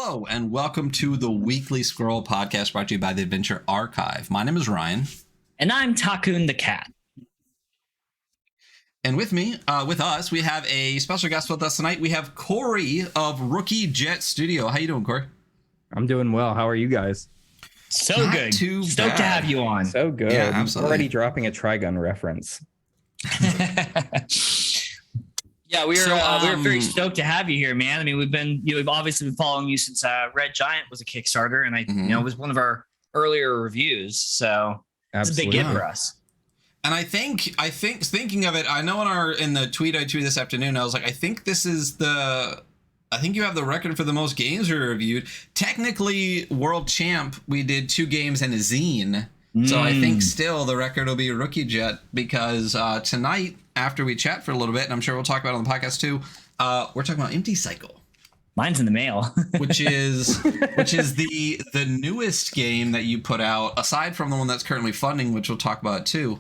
Hello, and welcome to the Weekly Scroll podcast brought to you by the Adventure Archive. My name is Ryan. And I'm Takun the Cat. And with us, we have a special guest with us tonight. We have Cory of Rookie Jet Studio. How you doing, Cory? I'm doing well. How are you guys? So Not good. too Stoked bad. to have you on. So good. Yeah, absolutely. Already dropping a Trigun reference. Yeah, we're So, very stoked to have you here, man. I mean, we've obviously been following you since Red Giant was a Kickstarter, and it was one of our earlier reviews. So it's a big Absolutely. hit for us. And I think thinking of it, I know in the tweet I tweeted this afternoon, I was like, I think you have the record for the most games we reviewed. Technically, World Champ, we did 2 games and a zine. So I think still the record will be Rookie Jet because tonight, after we chat for a little bit, and I'm sure we'll talk about it on the podcast too, we're talking about Empty Cycle. Mine's in the mail. which is the newest game that you put out, aside from the one that's currently funding, which we'll talk about too.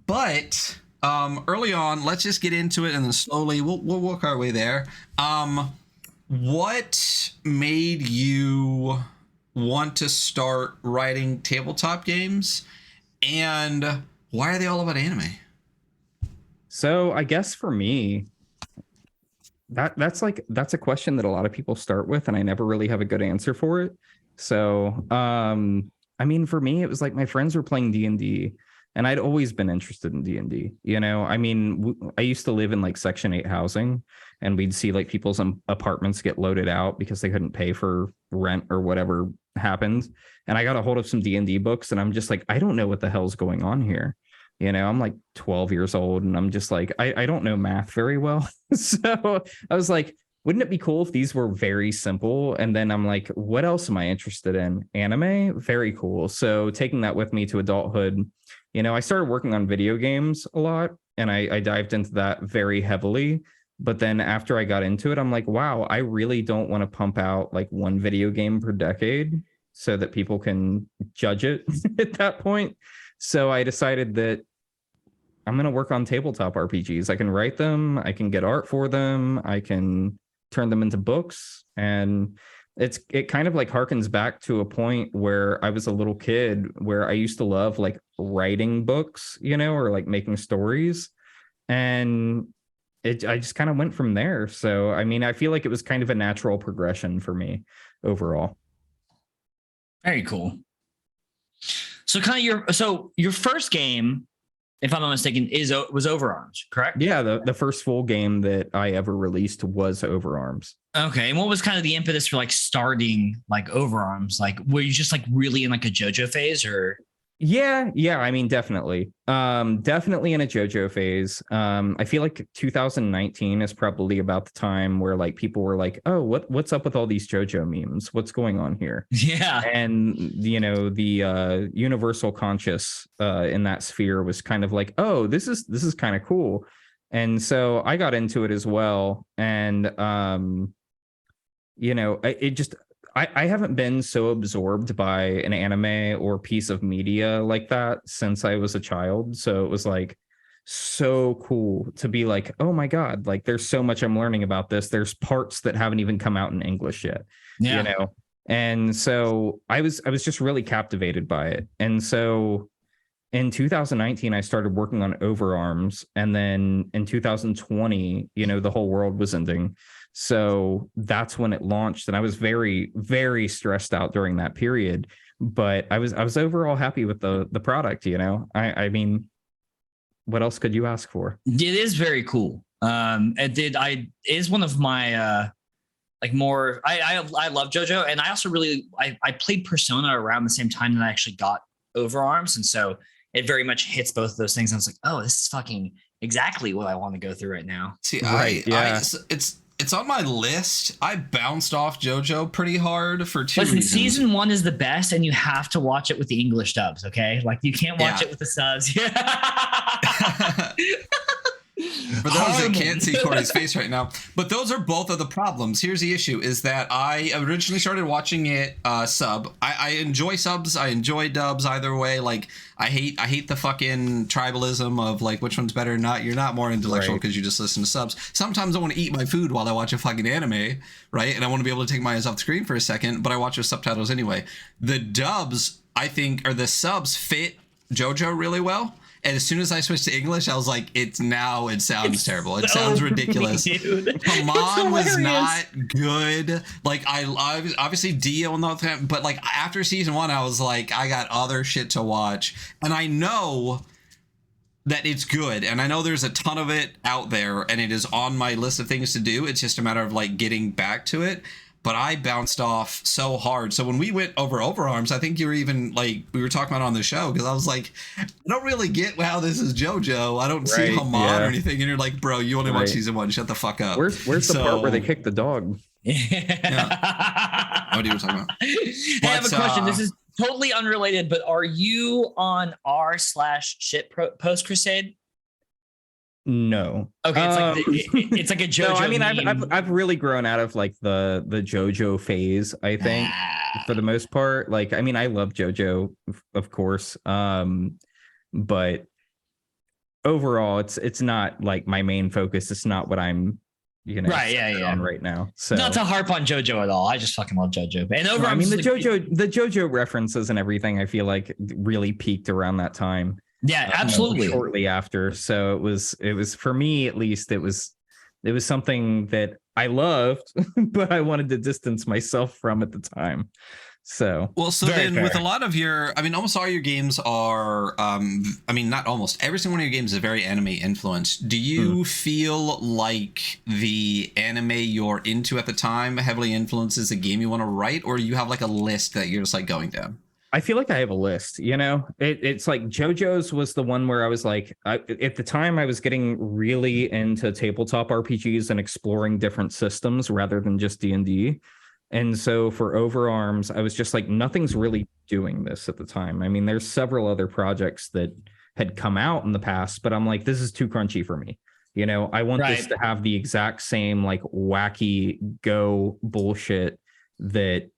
But early on, let's just get into it, and then slowly we'll work our way there. What made you want to start writing tabletop games, and why are they all about anime? So I guess for me, that's a question that a lot of people start with, and I never really have a good answer for it. So I mean, for me, it was like my friends were playing D&D, and I'd always been interested in D&D. You know, I mean, I used to live in like Section 8 housing, and we'd see like people's apartments get loaded out because they couldn't pay for rent or whatever happened. And I got a hold of some D&D books, and I'm just like, I don't know what the hell's going on here. You know, I'm like 12 years old, and I'm just like, I don't know math very well. So I was like, wouldn't it be cool if these were very simple? And then I'm like, what else am I interested in? Anime? Very cool. So taking that with me to adulthood, you know, I started working on video games a lot, and I dived into that very heavily. But then after I got into it, I'm like, wow, I really don't want to pump out like one video game per decade so that people can judge it at that point. So I decided that I'm going to work on tabletop RPGs. I can write them, I can get art for them, I can turn them into books. And it kind of like harkens back to a point where I was a little kid where I used to love like writing books, you know, or like making stories. And I just kind of went from there. So, I mean, I feel like it was kind of a natural progression for me overall. Very cool. So your first game, if I'm not mistaken, was Overarms, correct? Yeah, the first full game that I ever released was Overarms. Okay, and what was kind of the impetus for like starting like Overarms? Like, were you just like really in like a JoJo phase, or? Yeah, I mean, definitely in a JoJo phase. I feel like 2019 is probably about the time where like people were like, oh, what's up with all these JoJo memes? What's going on here? Yeah. And you know, the universal conscious in that sphere was kind of like, oh, this is kind of cool. And so I got into it as well. And you know, I haven't been so absorbed by an anime or piece of media like that since I was a child. So it was like so cool to be like, oh my God, like there's so much I'm learning about this. There's parts that haven't even come out in English yet, Yeah. you know? And so I was just really captivated by it. And so in 2019, I started working on Overarms. And then in 2020, you know, the whole world was ending. So that's when it launched, and I was very, very stressed out during that period. But I was overall happy with the product. You know, I mean, what else could you ask for? It is very cool. It is one of my like more. I love JoJo, and I also I played Persona around the same time that I actually got Overarms, and so it very much hits both of those things. And I was like, oh, this is fucking exactly what I want to go through right now. See, Right, yeah. It's on my list. I bounced off JoJo pretty hard for 2 Listen, reasons. season 1 is the best, and you have to watch it with the English dubs. Okay, like you can't watch Yeah. it with the subs. For those that can't see Cory's face right now, but those are both of the problems. Here's the issue: is that I originally started watching it sub. I enjoy subs. I enjoy dubs. Either way, like I hate the fucking tribalism of like which one's better or not. You're not more intellectual because you just listen to subs. Sometimes I want to eat my food while I watch a fucking anime, right? And I want to be able to take my eyes off the screen for a second, but I watch with subtitles anyway. The dubs, I think, or the subs fit JoJo really well. And as soon as I switched to English, I was like, it sounds terrible. It sounds ridiculous. Hamon was not good. Like, I obviously Dio and all that, but like after season 1, I was like, I got other shit to watch. And I know that it's good. And I know there's a ton of it out there and it is on my list of things to do. It's just a matter of like getting back to it. But I bounced off so hard. So when we went over Overarms, I think you were even like, we were talking about on the show, because I was like, I don't really get how this is JoJo. I don't see Hamon or anything. And you're like, bro, you only watch season 1. Shut the fuck up. Where's the part where they kick the dog? Yeah. What are you talking about? Hey, I have a question. This is totally unrelated, but are you on r/shit post crusade? No. Okay, it's like a JoJo. No, I mean, I've really grown out of like the JoJo phase. I think for the most part, like, I mean, I love JoJo, of course, but overall, it's not like my main focus. It's not what I'm, on right now. So not to harp on JoJo at all. I just fucking love JoJo. And over, I mean, the JoJo references and everything, I feel like really peaked around that time. Yeah, absolutely. Shortly after. So it was for me, at least, it was something that I loved, but I wanted to distance myself from at the time. So, well, so then fair. With a lot of your, I mean, almost all your games are, I mean, not almost every single one of your games is very anime influenced. Do you feel like the anime you're into at the time heavily influences the game you want to write, or you have like a list that you're just like going down? I feel like I have a list, it's like JoJo's was the one where I was like, at the time I was getting really into tabletop RPGs and exploring different systems rather than just D&D. And so for Overarms, I was just like, nothing's really doing this at the time. I mean, there's several other projects that had come out in the past, but I'm like, this is too crunchy for me. I want this to have the exact same like wacky go bullshit that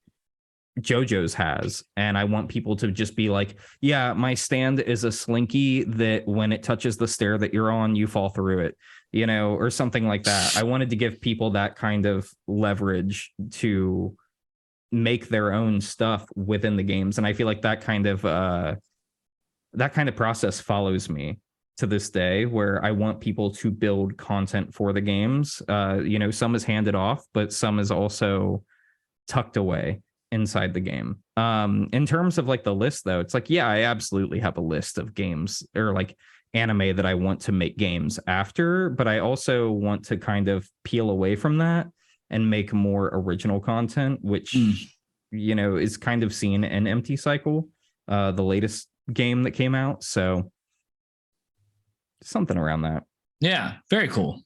JoJo's has, and I want people to just be like, yeah, my stand is a slinky that when it touches the stair that you're on, you fall through it, or something like that. I wanted to give people that kind of leverage to make their own stuff within the games, and I feel like that kind of process follows me to this day, where I want people to build content for the games. Some is handed off, but some is also tucked away inside the game. In terms of like the list, though, it's like, yeah, I absolutely have a list of games or like anime that I want to make games after, but I also want to kind of peel away from that and make more original content, which is kind of seen in Empty Cycle, the latest game that came out. So something around that. Yeah, very cool.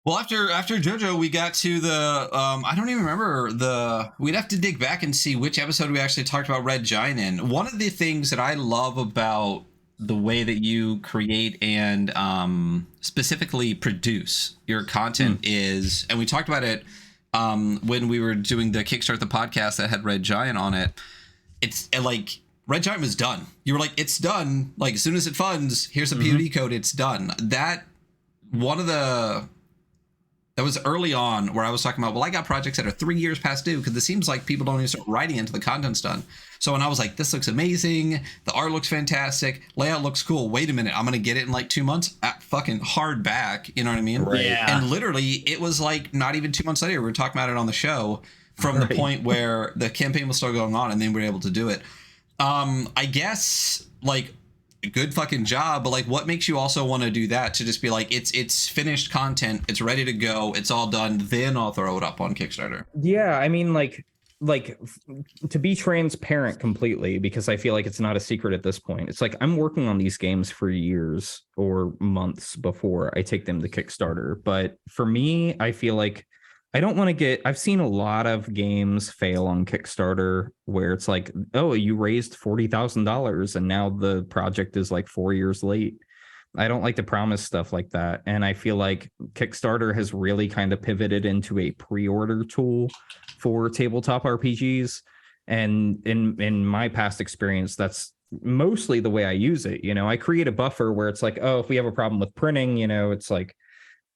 Well, after JoJo, we got to the I don't even remember we'd have to dig back and see which episode we actually talked about Red Giant in. One of the things that I love about the way that you create and specifically produce your content is, and we talked about it when we were doing the Kickstart the podcast that had Red Giant on it. It's like Red Giant was done. You were like, it's done. Like as soon as it funds, here's the POD code. It's done. That was early on where I was talking about, well, I got projects that are 3 years past due because it seems like people don't even start writing until the content's done. So when I was like, this looks amazing, the art looks fantastic, layout looks cool, wait a minute, I'm gonna get it in like 2 months, fucking hard back, you know what I mean? Right. Yeah. And literally it was like not even 2 months later, we were talking about it on the show from the point where the campaign was still going on and then we were able to do it. I guess like good fucking job, but like what makes you also want to do that, to just be like, it's finished content, it's ready to go, it's all done, then I'll throw it up on Kickstarter? Yeah, I mean, like to be transparent completely, because I feel like it's not a secret at this point, it's like I'm working on these games for years or months before I take them to Kickstarter. But for me, I feel like I don't want to get, I've seen a lot of games fail on Kickstarter where it's like, oh, you raised $40,000 and now the project is like 4 years late. I don't like to promise stuff like that. And I feel like Kickstarter has really kind of pivoted into a pre-order tool for tabletop RPGs. And in my past experience, that's mostly the way I use it. You know, I create a buffer where it's like, oh, if we have a problem with printing, you know, it's like,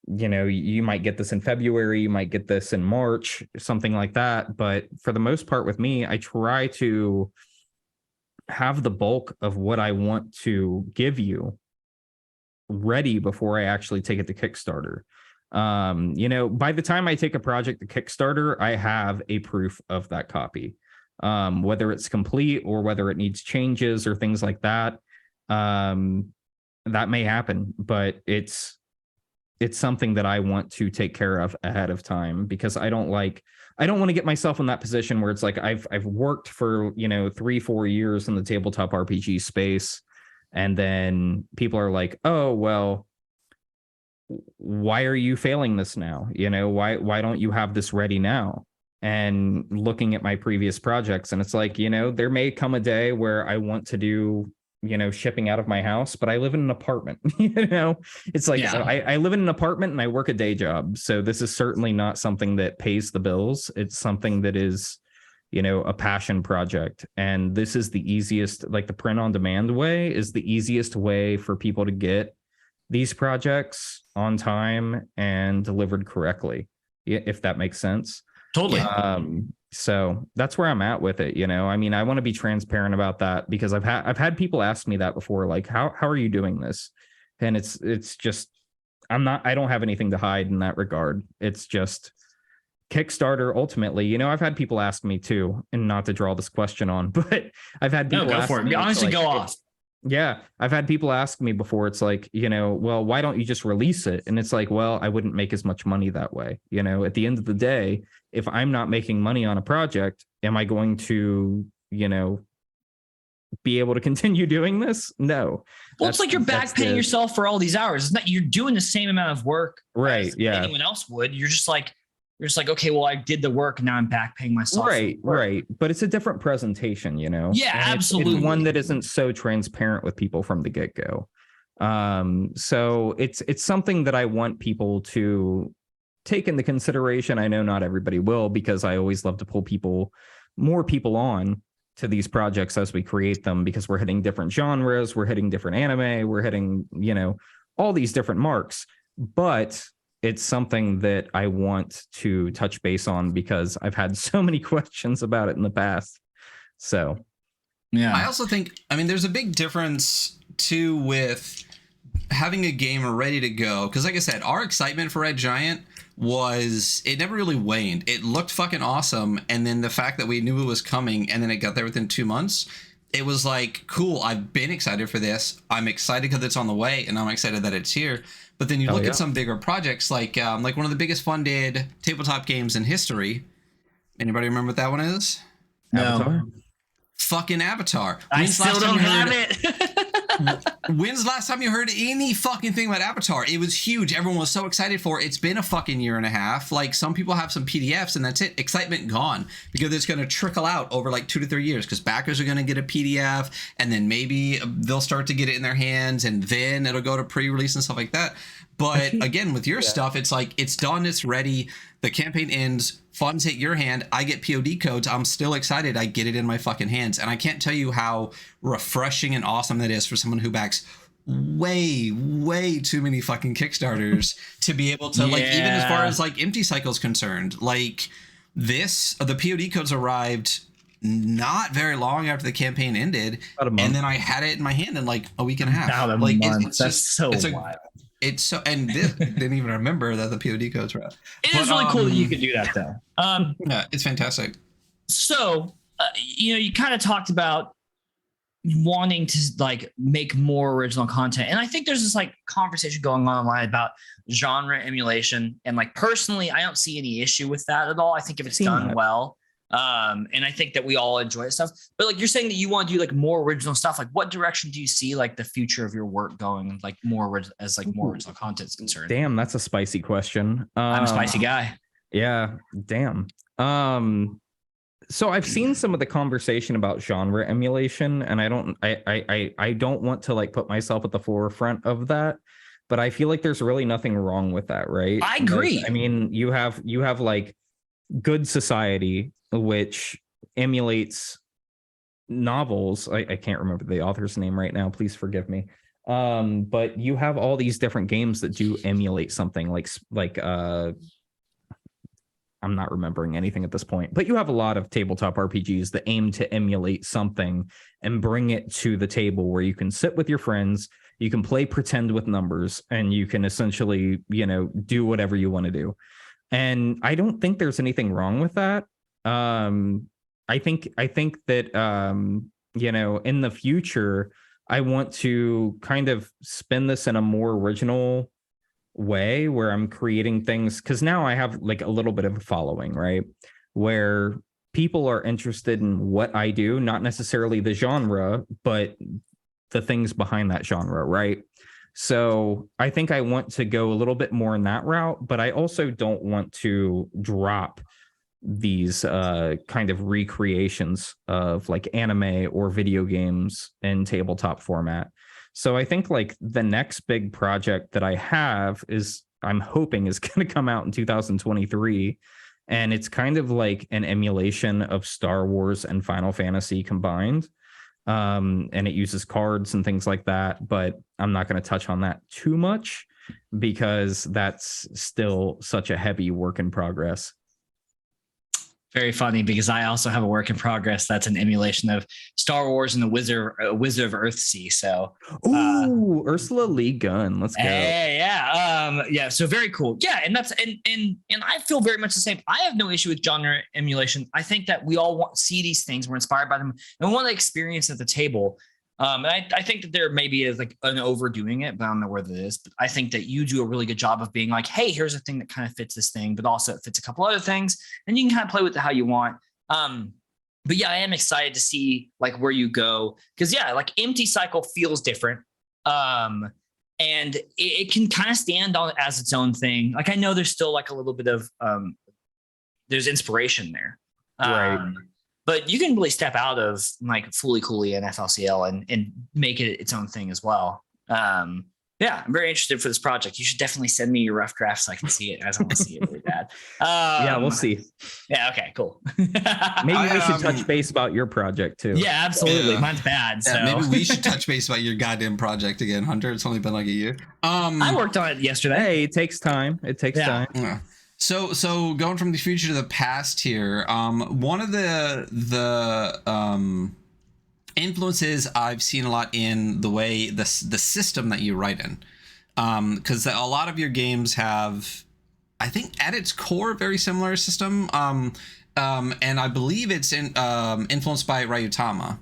you know, you might get this in February, you might get this in March, something like that. But for the most part with me, I try to have the bulk of what I want to give you ready before I actually take it to Kickstarter. You know, by the time I take a project to Kickstarter, I have a proof of that copy, whether it's complete or whether it needs changes or things like that. That may happen, but it's something that I want to take care of ahead of time, because I don't want to get myself in that position where it's like I've worked for, you know, 3-4 years in the tabletop RPG space, and then people are like, oh, well, why are you failing this now? You know, why don't you have this ready now? And looking at my previous projects, and it's like, you know, there may come a day where I want to do, you know, shipping out of my house, but I live in an apartment. You know, it's like, yeah. I live in an apartment and I work a day job. So this is certainly not something that pays the bills. It's something that is, you know, a passion project. And this is the easiest, like the print on demand way is the easiest way for people to get these projects on time and delivered correctly, if that makes sense. Totally. So that's where I'm at with it. You know, I mean, I want to be transparent about that, because I've had people ask me that before, like, how are you doing this? And it's just, I don't have anything to hide in that regard. It's just Kickstarter ultimately, you know, I've had people ask me too, and not to draw this question on, but I've had people go ask for it. me, Honestly, like, go off. Yeah, I've had people ask me before, it's like, you know, well, why don't you just release it? And it's like, well, I wouldn't make as much money that way. You know, at the end of the day, if I'm not making money on a project, am I going to, you know, be able to continue doing this? No. Well, it's like you're back paying yourself for all these hours. It's not, you're doing the same amount of work, right? As yeah, anyone else would. You're just like, okay, well, I did the work, now I'm back paying myself. Right. But it's a different presentation, you know? Yeah, and absolutely. It's one that isn't so transparent with people from the get-go. So it's something that I want people to take into consideration. I know not everybody will, because I always love to pull more people on to these projects as we create them, because we're hitting different genres, we're hitting different anime, we're hitting, you know, all these different marks. But it's something that I want to touch base on, because I've had so many questions about it in the past. So, yeah. I also think, I mean, there's a big difference too with having a game ready to go. Because like I said, our excitement for Red Giant it never really waned. It looked fucking awesome. And then the fact that we knew it was coming and then it got there within 2 months, it was like, cool, I've been excited for this. I'm excited because it's on the way, and I'm excited that it's here. But then you look at some bigger projects, like one of the biggest funded tabletop games in history. Anybody remember what that one is? No. Avatar? Fucking Avatar. I still don't have it. When's the last time you heard any fucking thing about Avatar? It was huge. Everyone was so excited for it. It's been a fucking year and a half. Like, some people have some PDFs and that's it. Excitement gone, because it's going to trickle out over like 2 to 3 years, because backers are going to get a PDF, and then maybe they'll start to get it in their hands, and then it'll go to pre-release and stuff like that. But again, with your stuff, it's like, it's done, it's ready. The campaign ends, funds hit your hand. I get POD codes. I'm still excited. I get it in my fucking hands. And I can't tell you how refreshing and awesome that is for someone who backs way too many fucking Kickstarters to be able to, like, even as far as like Empty Cycle's concerned, like the POD codes arrived not very long after the campaign ended. And then I had it in my hand in like a week and a half. About a like month. It's That's just, so wild. It's so, and this didn't even remember that the POD codes were out. It is really cool that you can do that, though. Yeah, it's fantastic. So, you know, you kind of talked about wanting to like make more original content, and I think there's this like conversation going on online about genre emulation, and like personally, I don't see any issue with that at all. I think if it's done well. And I think that we all enjoy stuff, but like you're saying that you want to do like more original stuff. Like, what direction do you see like the future of your work going? Like more original content is concerned. Damn, that's a spicy question. I'm a spicy guy. Yeah, damn. So I've seen some of the conversation about genre emulation, and I don't want to like put myself at the forefront of that, but I feel like there's really nothing wrong with that, right? I agree. Like, I mean, you have like Good Society, which emulates novels. I can't remember the author's name right now. Please forgive me. But you have all these different games that do emulate something like I'm not remembering anything at this point, but you have a lot of tabletop RPGs that aim to emulate something and bring it to the table where you can sit with your friends, you can play pretend with numbers, and you can essentially, do whatever you want to do. And I don't think there's anything wrong with that. I think that in the future, I want to kind of spin this in a more original way where I'm creating things, because now I have like a little bit of a following, right? Where people are interested in what I do, not necessarily the genre, but the things behind that genre, right? So I think I want to go a little bit more in that route, but I also don't want to drop these kind of recreations of like anime or video games in tabletop format. So I think like the next big project that I have I'm hoping is going to come out in 2023. And it's kind of like an emulation of Star Wars and Final Fantasy combined. And it uses cards and things like that, but I'm not going to touch on that too much because that's still such a heavy work in progress. Very funny because I also have a work in progress that's an emulation of Star Wars and the Wizard of Earthsea. So, Ursula Le Guin, let's go. Hey, yeah. So very cool. Yeah, and that's and I feel very much the same. I have no issue with genre emulation. I think that we all see these things, we're inspired by them, and we want to experience at the table. And I think that there maybe is like an overdoing it, but I don't know where that is. But I think that you do a really good job of being like, hey, here's a thing that kind of fits this thing, but also it fits a couple other things, and you can kind of play with it how you want. But yeah, I am excited to see like where you go, because like Empty Cycle feels different, and it can kind of stand on as its own thing. Like I know there's still like a little bit of there's inspiration there, right? But you can really step out of like Fully Cooley and FLCL and make it its own thing as well. I'm very interested for this project. You should definitely send me your rough draft so I can see it, as I want to see it really bad. Yeah, we'll see. Yeah, okay, cool. Maybe we should touch base about your project too. Yeah, absolutely. Yeah. Mine's bad. So maybe we should touch base about your goddamn project again, Hunter. It's only been like a year. I worked on it yesterday. Hey, it takes time. Time. Yeah. So going from the future to the past here, one of the influences I've seen a lot in the way the system that you write in, because a lot of your games have, I think at its core, a very similar system, and I believe it's influenced by Ryutama.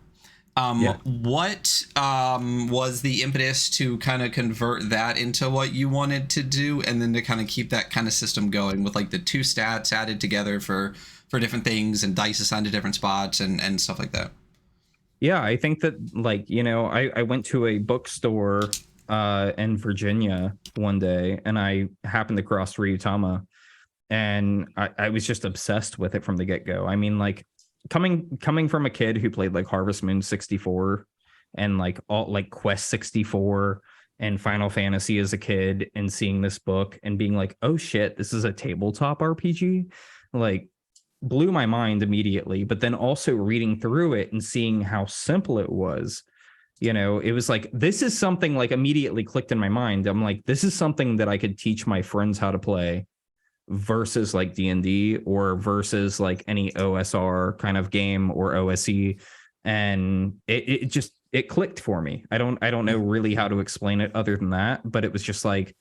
What was the impetus to kind of convert that into what you wanted to do, and then to kind of keep that kind of system going with like the two stats added together for different things and dice assigned to different spots and stuff like that? Yeah, I think that like, I went to a bookstore in Virginia one day and I happened to cross Ryutama, and I was just obsessed with it from the get-go. I mean, like coming from a kid who played like Harvest Moon 64 and like all like Quest 64 and Final Fantasy as a kid, and seeing this book and being like, oh shit, this is a tabletop RPG, like blew my mind immediately. But then also reading through it and seeing how simple it was, it was like, this is something like immediately clicked in my mind. I'm like, this is something that I could teach my friends how to play, versus like D&D or versus like any OSR kind of game or OSE. And it clicked for me. I don't know really how to explain it other than that, but it was just like,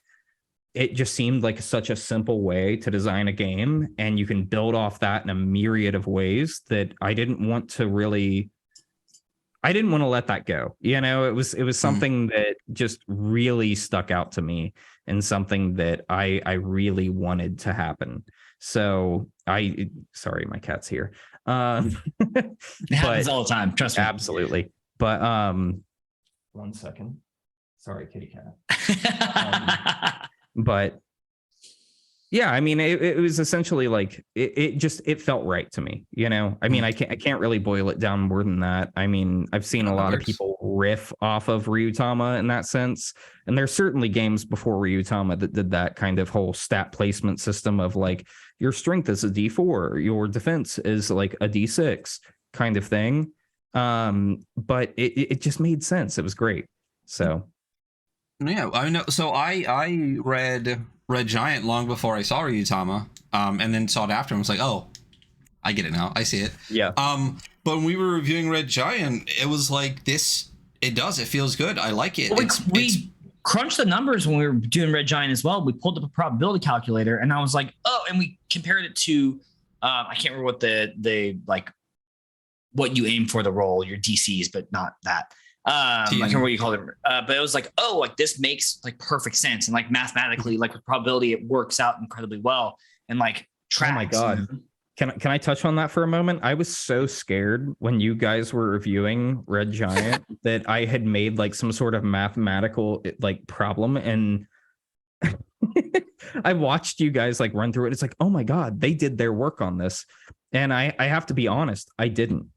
it just seemed like such a simple way to design a game, and you can build off that in a myriad of ways that I didn't want to let that go. It was something that just really stuck out to me, and something that I really wanted to happen. So sorry, my cat's here. It happens all the time. Trust me. Absolutely. But 1 second. Sorry, kitty cat. But Yeah, I mean, it was essentially like it felt right to me, you know. I mean, I can't really boil it down more than that. I mean, I've seen a lot of people riff off of Ryutama in that sense, and there's certainly games before Ryutama that did that kind of whole stat placement system of like your strength is a D4, your defense is like a D6 kind of thing. But it just made sense. It was great. So yeah, I know. So I read Red Giant long before I saw Ryutama, and then saw it after and was like, oh, I get it now. I see it. Yeah. But when we were reviewing Red Giant, it was like this. It feels good. I like it. Well, we crunched the numbers when we were doing Red Giant as well. We pulled up a probability calculator, and I was like, oh, and we compared it to, I can't remember what the like, what you aim for the roll, your DCs, but not that. I can't remember what you call it, but it was like, oh, like this makes like perfect sense, and like mathematically, like with probability, it works out incredibly well, and like tracks. Oh my god! Can I touch on that for a moment? I was so scared when you guys were reviewing Red Giant that I had made like some sort of mathematical like problem, and I watched you guys like run through it. It's like, oh my god, they did their work on this, and I have to be honest, I didn't.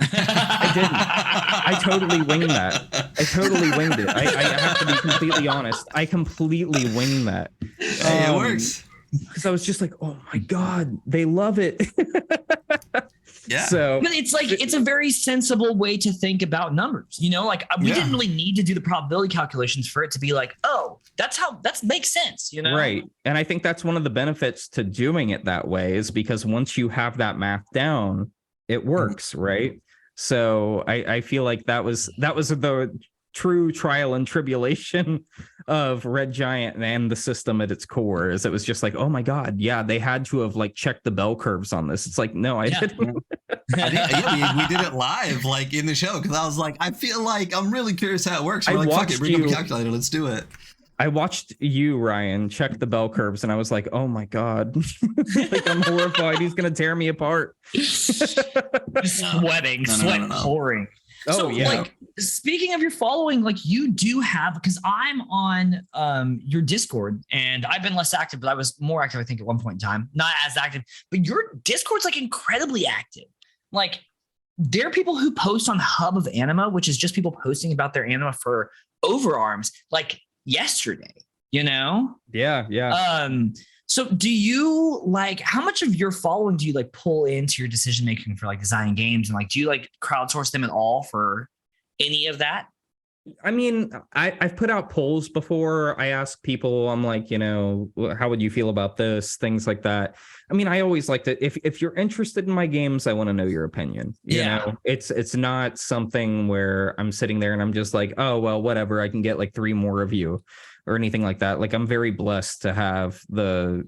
I didn't. I totally winged that. I totally winged it. I have to be completely honest. I completely winged that. It works. Because I was just like, oh my god, they love it. Yeah. So but it's like it's a very sensible way to think about numbers. You know, like we didn't really need to do the probability calculations for it to be like, oh, that makes sense. You know, right? And I think that's one of the benefits to doing it that way is because once you have that math down, it works, right? So I feel like that was the true trial and tribulation of Red Giant and the system at its core. Is it was just like, oh my god, yeah, they had to have like checked the bell curves on this. It's like, no, I didn't. we did it live, like in the show, because I was like, I feel like I'm really curious how it works. We're like, fuck it, bring up a calculator, let's do it. I watched you, Ryan, check the bell curves, and I was like, "Oh my god!" Like I'm horrified. He's gonna tear me apart. Sweating, sweat pouring. Oh so, yeah. Like, speaking of your following, like you do have, because I'm on your Discord, and I've been less active, but I was more active, I think, at one point in time. Not as active, but your Discord's like incredibly active. Like, there are people who post on Hub of Anima, which is just people posting about their anima for overarms. Like yesterday, you know? Yeah. So do you like, how much of your following do you like pull into your decision making for like designing games, and like do you like crowdsource them at all for any of that? I mean, I've put out polls before. I ask people, I'm like, you know, how would you feel about this? Things like that. I mean, I always like to, if you're interested in my games, I want to know your opinion. You know, it's not something where I'm sitting there and I'm just like, oh, well, whatever. I can get like 3 more of you or anything like that. Like I'm very blessed to have the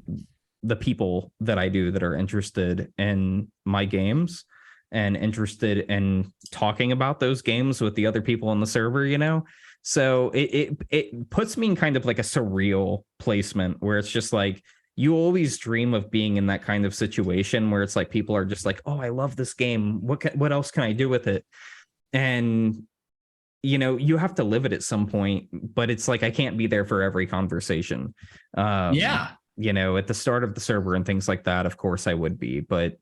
people that I do that are interested in my games and interested in talking about those games with the other people on the server, you know? So it puts me in kind of like a surreal placement where it's just like, you always dream of being in that kind of situation where it's like, people are just like, oh, I love this game. What else can I do with it? And, you know, you have to live it at some point, but it's like, I can't be there for every conversation. You know, at the start of the server and things like that, of course I would be, but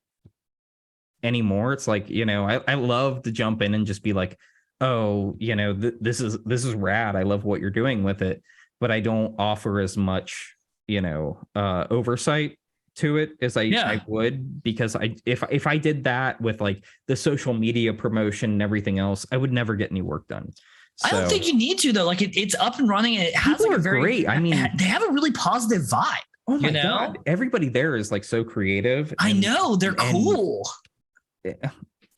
anymore it's like, you know, I love to jump in and just be like, oh, you know, this is rad, I love what you're doing with it, but I don't offer as much, you know, oversight to it as I would, because if I did that with like the social media promotion and everything else, I would never get any work done. So, I don't think you need to though. Like it's up and running, and it has like a very great. I mean, they have a really positive vibe. Oh my god, everybody there is like so creative. I know, they're cool.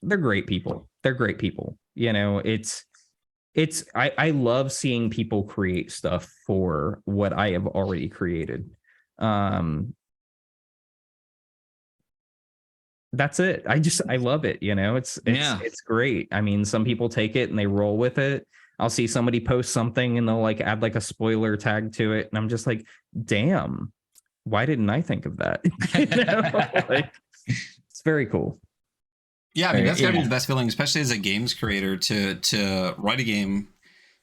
They're great people. They're great people. You know, I love seeing people create stuff for what I have already created. That's it. I love it. You know, it's great. I mean, some people take it and they roll with it. I'll see somebody post something and they'll like add like a spoiler tag to it, and I'm just like, damn, why didn't I think of that? You know? Like, it's very cool. Yeah, I mean, that's gotta be the best feeling, especially as a games creator, to write a game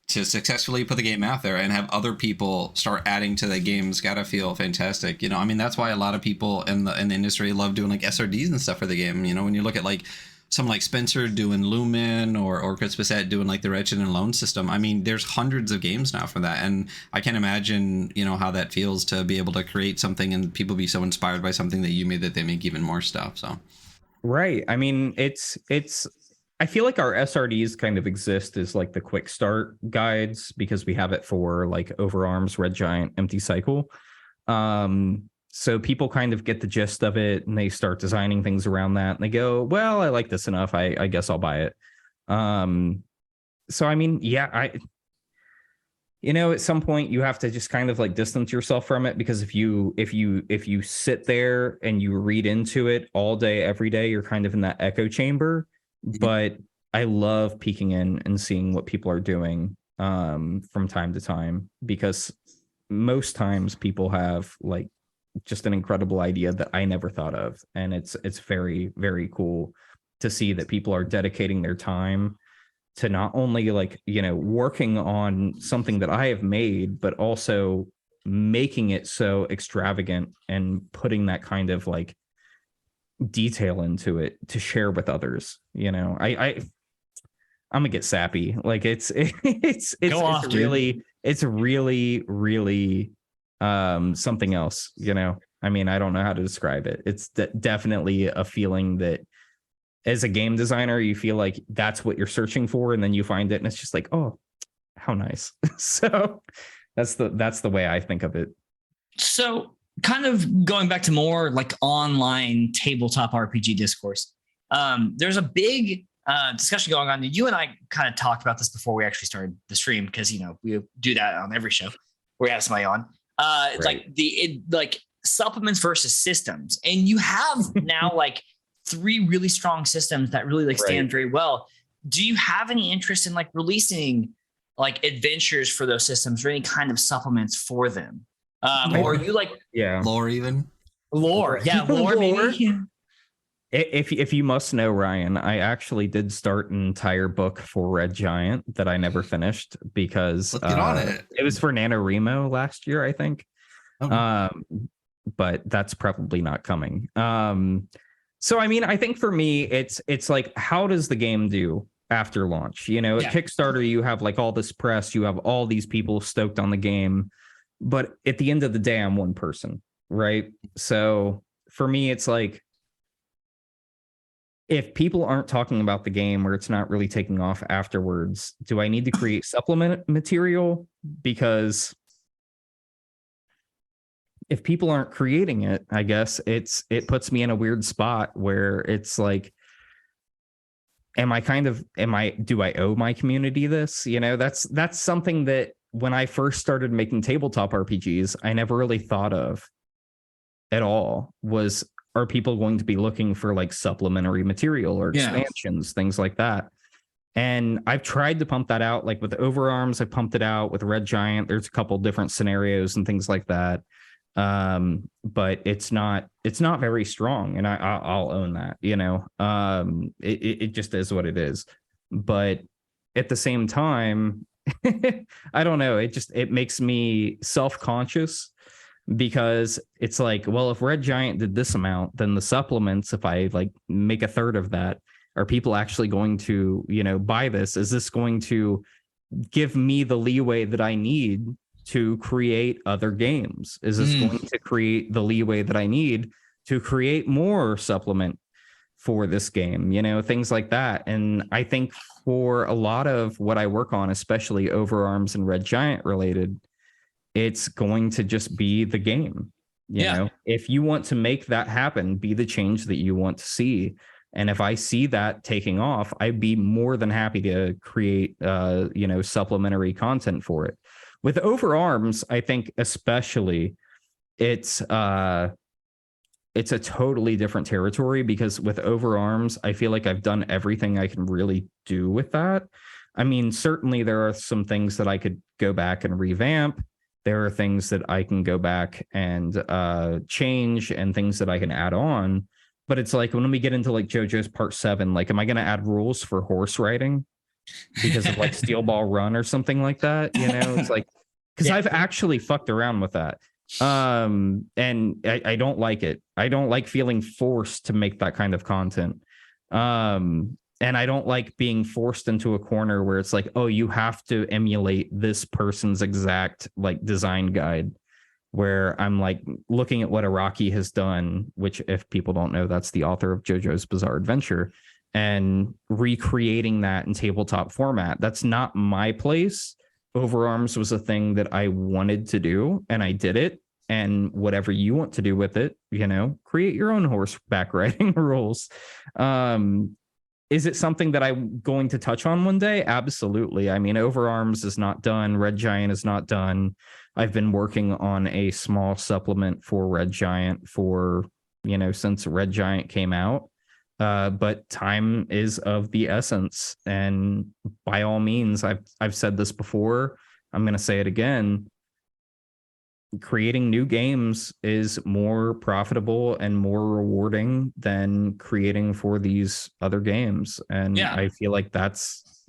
to successfully put the game out there and have other people start adding to the game's gotta feel fantastic. You know, I mean, that's why a lot of people in the industry love doing like SRDs and stuff for the game. You know, when you look at like someone like Spencer doing Lumen or Chris Bissett doing like the Wretched and Alone system. I mean, there's hundreds of games now for that. And I can't imagine, you know, how that feels to be able to create something and people be so inspired by something that you made that they make even more stuff. So, right. I mean, I feel like our SRDs kind of exist as like the quick start guides because we have it for like Overarms, Red Giant, Empty Cycle. So people kind of get the gist of it and they start designing things around that and they go, well, I like this enough. I guess I'll buy it. So, I mean, yeah, at some point you have to just kind of like distance yourself from it, because if you sit there and you read into it all day, every day, you're kind of in that echo chamber. But I love peeking in and seeing what people are doing from time to time, because most times people have like just an incredible idea that I never thought of. And it's very, very cool to see that people are dedicating their time to not only like, working on something that I have made, but also making it so extravagant and putting that kind of like detail into it to share with others. I'm gonna get sappy. Like it's really something else. I mean, I don't know how to describe it. It's definitely a feeling that as a game designer, you feel like that's what you're searching for, and then you find it and it's just like, oh, how nice. So that's the way I think of it. So kind of going back to more like online tabletop RPG discourse, there's a big discussion going on. You and I kind of talked about this before we actually started the stream, because we do that on every show where we have somebody on. Right. Like supplements versus systems, and you have now like 3 really strong systems that really like stand very well. Do you have any interest in like releasing like adventures for those systems or any kind of supplements for them? Or are you like lore lore maybe? If you must know, Ryan, I actually did start an entire book for Red Giant that I never finished because it was for NaNoWriMo last year, I think. Oh. But that's probably not coming. So I mean, I think for me, it's like, how does the game do after launch? At Kickstarter, you have like all this press, you have all these people stoked on the game, but at the end of the day, I'm one person, right? So for me, it's like, if people aren't talking about the game or it's not really taking off afterwards, do I need to create supplement material? Because if people aren't creating it, I guess it puts me in a weird spot where it's like, do I owe my community this? That's something that when I first started making tabletop RPGs, I never really thought of at all. Are people going to be looking for like supplementary material or expansions, things like that? And I've tried to pump that out. Like with Overarms, I pumped it out. With Red Giant, there's a couple different scenarios and things like that. But it's not very strong, and I'll own that. It just is what it is. But at the same time, I don't know. It makes me self-conscious, because it's like, well, if Red Giant did this amount, then the supplements, if I like make a third of that, are people actually going to, buy this? Is this going to give me the leeway that I need to create other games? Is this going to create the leeway that I need to create more supplement for this game? Things like that. And I think for a lot of what I work on, especially Overarms and Red Giant related, it's going to just be the game. You know, if you want to make that happen, be the change that you want to see. And if I see that taking off, I'd be more than happy to create, supplementary content for it. With Overarms, I think especially it's a totally different territory, because with Overarms, I feel like I've done everything I can really do with that. I mean, certainly there are some things that I could go back and revamp. There are things that I can go back and change, and things that I can add on. But it's like when we get into like JoJo's Part 7, like, am I going to add rules for horse riding? because of like Steel Ball Run or something like that. It's like, because I've actually fucked around with that. And I don't like it. I don't like feeling forced to make that kind of content. And I don't like being forced into a corner where it's like, oh, you have to emulate this person's exact like design guide, where I'm like looking at what Araki has done, which, if people don't know, that's the author of JoJo's Bizarre Adventure, and recreating that in tabletop format. That's not my place. Overarms was a thing that I wanted to do, and I did it. And whatever you want to do with it, create your own horseback riding rules. Is it something that I'm going to touch on one day? Absolutely. I mean, Overarms is not done. Red Giant is not done. I've been working on a small supplement for Red Giant for, since Red Giant came out. But time is of the essence. And by all means, I've said this before, I'm going to say it again. Creating new games is more profitable and more rewarding than creating for these other games. And I feel like that's,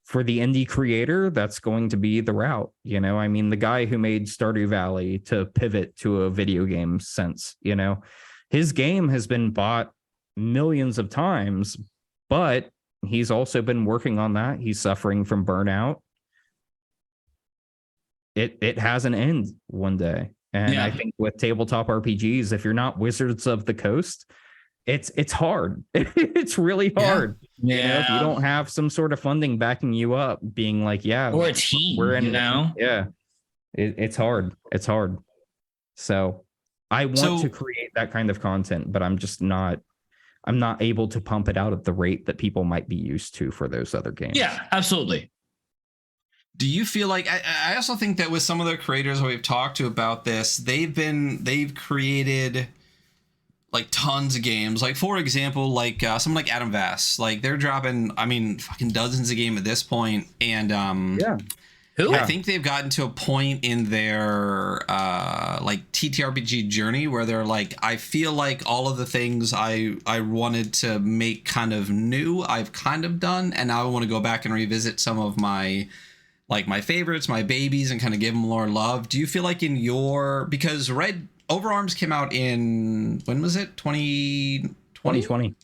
for the indie creator, that's going to be the route. I mean, the guy who made Stardew Valley to pivot to a video game sense, his game has been bought millions of times, but he's also been working on that. He's suffering from burnout. It has an end one day. And I think with tabletop RPGs, if you're not Wizards of the Coast, it's hard. It's really hard. Yeah. If you don't have some sort of funding backing you up, being like, or a team, we're in, it's hard. It's hard. So I want to create that kind of content, but I'm not able to pump it out at the rate that people might be used to for those other games. Yeah, absolutely. Do you feel like, I also think that with some of the creators we've talked to about this, they've created like tons of games. Like, for example, like someone like Adam Vass, like they're dropping, fucking dozens of games at this point. And I think they've gotten to a point in their like ttrpg journey where they're like, I feel like all of the things I wanted to make kind of new, I've kind of done, and now I want to go back and revisit some of my favorites, my babies, and kind of give them more love. Do you feel like because Overarms came out in, when was it? 2020?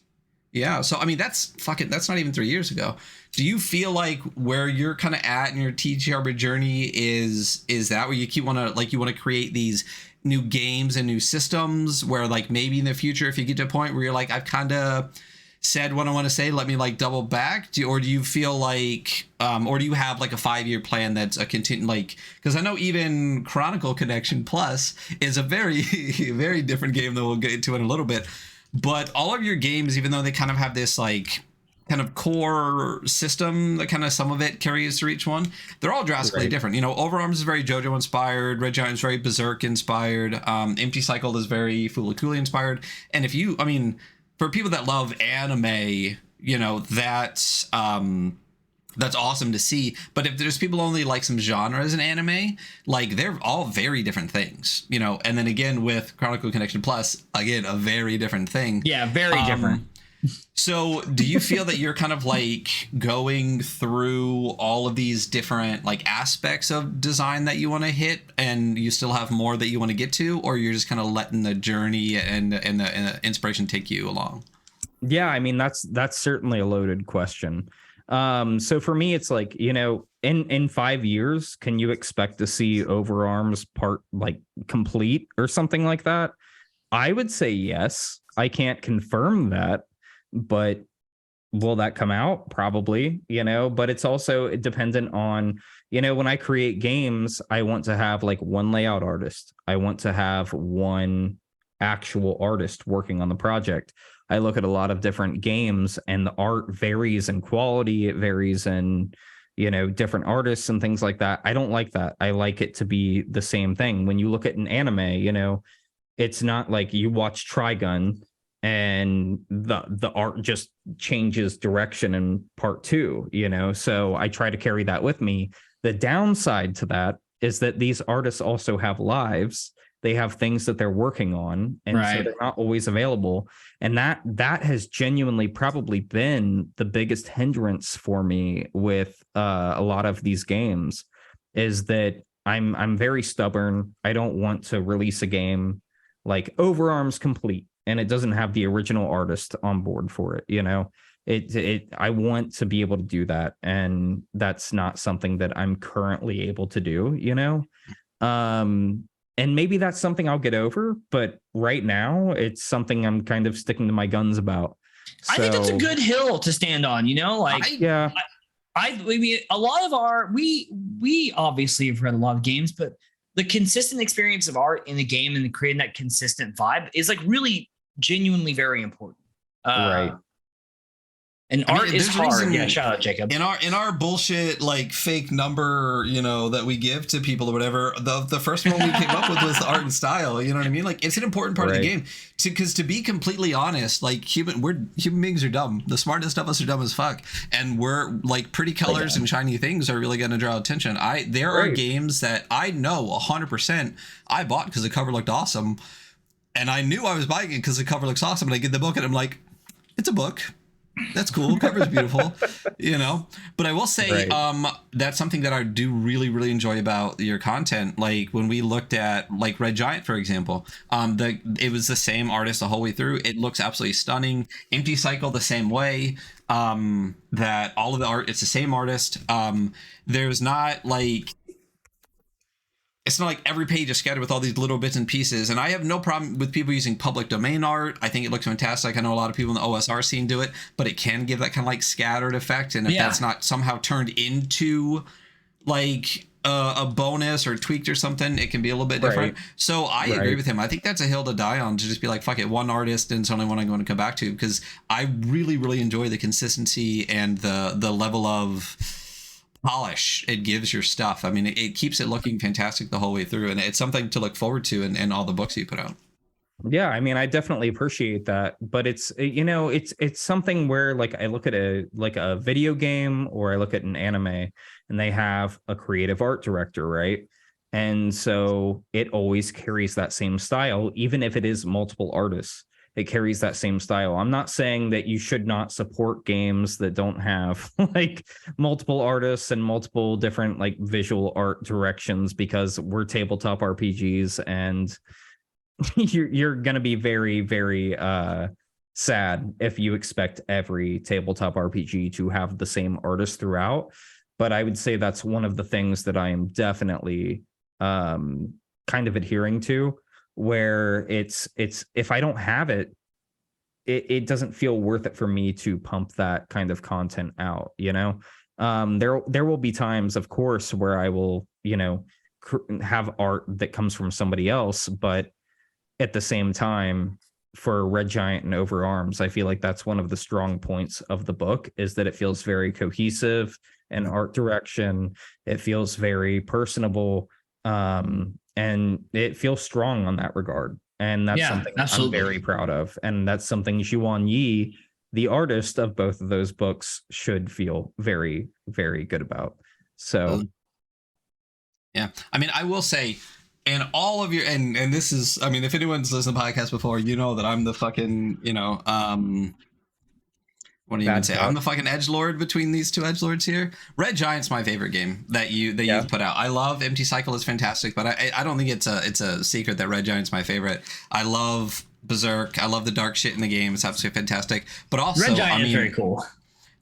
Yeah. So, that's not even 3 years ago. Do you feel like where you're kind of at in your TTRPG journey is that where you want to create these new games and new systems where like maybe in the future, if you get to a point where you're like, I've kind of said what I want to say, let me like double back? Or do you feel like, or do you have like a 5-year plan that's a continue, like, because I know even Chronicle Connection Plus is a very, very different game that we'll get into in a little bit. But all of your games, even though they kind of have this like kind of core system that kind of some of it carries through each one, they're all drastically different. Overarms is very JoJo inspired, Red Giant is very Berserk inspired, Empty Cycle is very Fulikuli inspired. And if you, for people that love anime, that's awesome to see. But if there's people only like some genres in anime, like they're all very different things, and then again with Chronicle Connection Plus, again, a very different thing. Yeah, very different. So do you feel that you're kind of like going through all of these different like aspects of design that you want to hit, and you still have more that you want to get to, or you're just kind of letting the journey and the inspiration take you along? Yeah, that's certainly a loaded question. So for me, it's like, in 5 years, can you expect to see Overarms part like complete or something like that? I would say yes. I can't confirm that, but will that come out? Probably, but it's also dependent on, when I create games, I want to have like one layout artist. I want to have one actual artist working on the project. I look at a lot of different games and the art varies in quality. It varies in, different artists and things like that. I don't like that. I like it to be the same thing. When you look at an anime, it's not like you watch Trigun and the art just changes direction in part 2, so I try to carry that with me. The downside to that is that these artists also have lives, They have things that they're working on, and so Right. they're not always available. And that has genuinely probably been the biggest hindrance for me with a lot of these games, is that I'm very stubborn. I don't want to release a game like Overarms complete and it doesn't have the original artist on board for it. I want to be able to do that, and that's not something that I'm currently able to do. And maybe that's something I'll get over, but right now it's something I'm kind of sticking to my guns about. I think that's a good hill to stand on. Yeah. I mean, a lot of we obviously have read a lot of games, but the consistent experience of art in the game and creating that consistent vibe is like really genuinely very important. Right. And art is hard. Yeah, shout out Jacob. In our bullshit like fake number, that we give to people or whatever, the first one we came up with was the art and style. You know what I mean? Like, it's an important part of the game. Because to be completely honest, like human beings are dumb. The smartest of us are dumb as fuck, and we're like pretty colors and shiny things are really going to draw attention. There are games that I know 100% I bought because the cover looked awesome, and I knew I was buying it because the cover looks awesome. And I get the book and I'm like, it's a book. That's cool. Cover's beautiful, But I will say, that's something that I do really, really enjoy about your content. Like when we looked at like Red Giant, for example, it was the same artist the whole way through. It looks absolutely stunning. Empty Cycle the same way. That all of the art, it's the same artist. There's not like. It's not like every page is scattered with all these little bits and pieces. And I have no problem with people using public domain art. I think it looks fantastic. I know a lot of people in the OSR scene do it, but it can give that kind of like scattered effect. And if that's not somehow turned into like a bonus or tweaked or something, it can be a little bit different. So I agree with him. I think that's a hill to die on, to just be like, fuck it, one artist and it's only one I'm going to come back to, because I really, really enjoy the consistency and the level of polish it gives your stuff. I mean, it keeps it looking fantastic the whole way through, and it's something to look forward to in all the books you put out. Yeah, I mean, I definitely appreciate that, but it's something where like I look at a video game or I look at an anime and they have a creative art director, right? And so it always carries that same style, even if it is multiple artists. It carries that same style. I'm not saying that you should not support games that don't have like multiple artists and multiple different like visual art directions, because we're tabletop RPGs and you're going to be very, very sad if you expect every tabletop RPG to have the same artist throughout. But I would say that's one of the things that I am definitely kind of adhering to, where it's if I don't have it, it doesn't feel worth it for me to pump that kind of content out. There will be times, of course, where I will have art that comes from somebody else, but at the same time, for Red Giant and Overarms, I feel like that's one of the strong points of the book, is that it feels very cohesive in art direction. It feels very personable. And it feels strong on that regard. And that's something I'm very proud of. And that's something Zhuan Yi, the artist of both of those books, should feel very, very good about. So, yeah. I mean, I will say, and all of your, and this is, I mean, if anyone's listened to the podcast before, you know that I'm the fucking, what do you even say? I'm the fucking edgelord between these two edgelords here. Red Giant's my favorite game that you've put out. I love Empty Cycle is fantastic, but I don't think it's a secret that Red Giant's my favorite. I love Berserk. I love the dark shit in the game. It's absolutely fantastic. But also, Red Giant is very cool.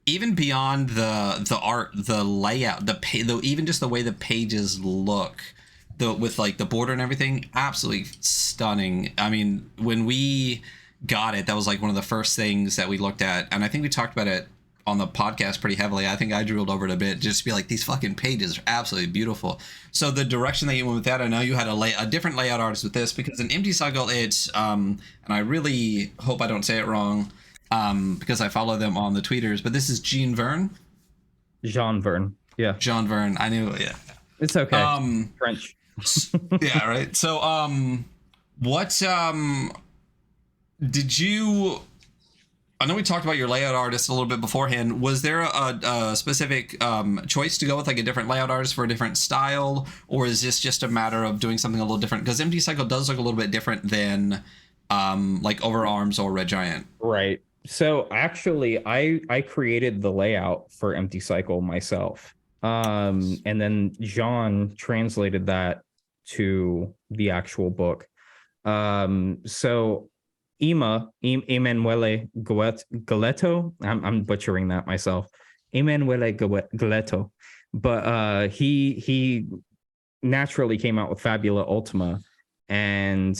Even beyond the art, the layout, even just the way the pages look, with like the border and everything, absolutely stunning. I mean, when we got it, that was like one of the first things that we looked at, and I think we talked about it on the podcast pretty heavily. I think I drooled over it a bit, just to be like, these fucking pages are absolutely beautiful. So the direction that you went with that, I know you had a different layout artist with this, because in Empty Cycle, it's and I really hope I don't say it wrong, because I follow them on the tweeters, but this is Jean Verne. Jean Verne. Yeah. Jean Verne. I knew. Yeah. It's okay. French. Yeah. Right. So, what did you I know we talked about your layout artist a little bit beforehand. Was there a specific choice to go with, like a different layout artist for a different style, or is this just a matter of doing something a little different? Because Empty Cycle does look a little bit different than like Overarms or Red Giant. Right. So actually, I created the layout for Empty Cycle myself. And then John translated that to the actual book. So Emanuele Galetto, I'm butchering that myself. Emanuele Galetto, but he naturally came out with Fabula Ultima, and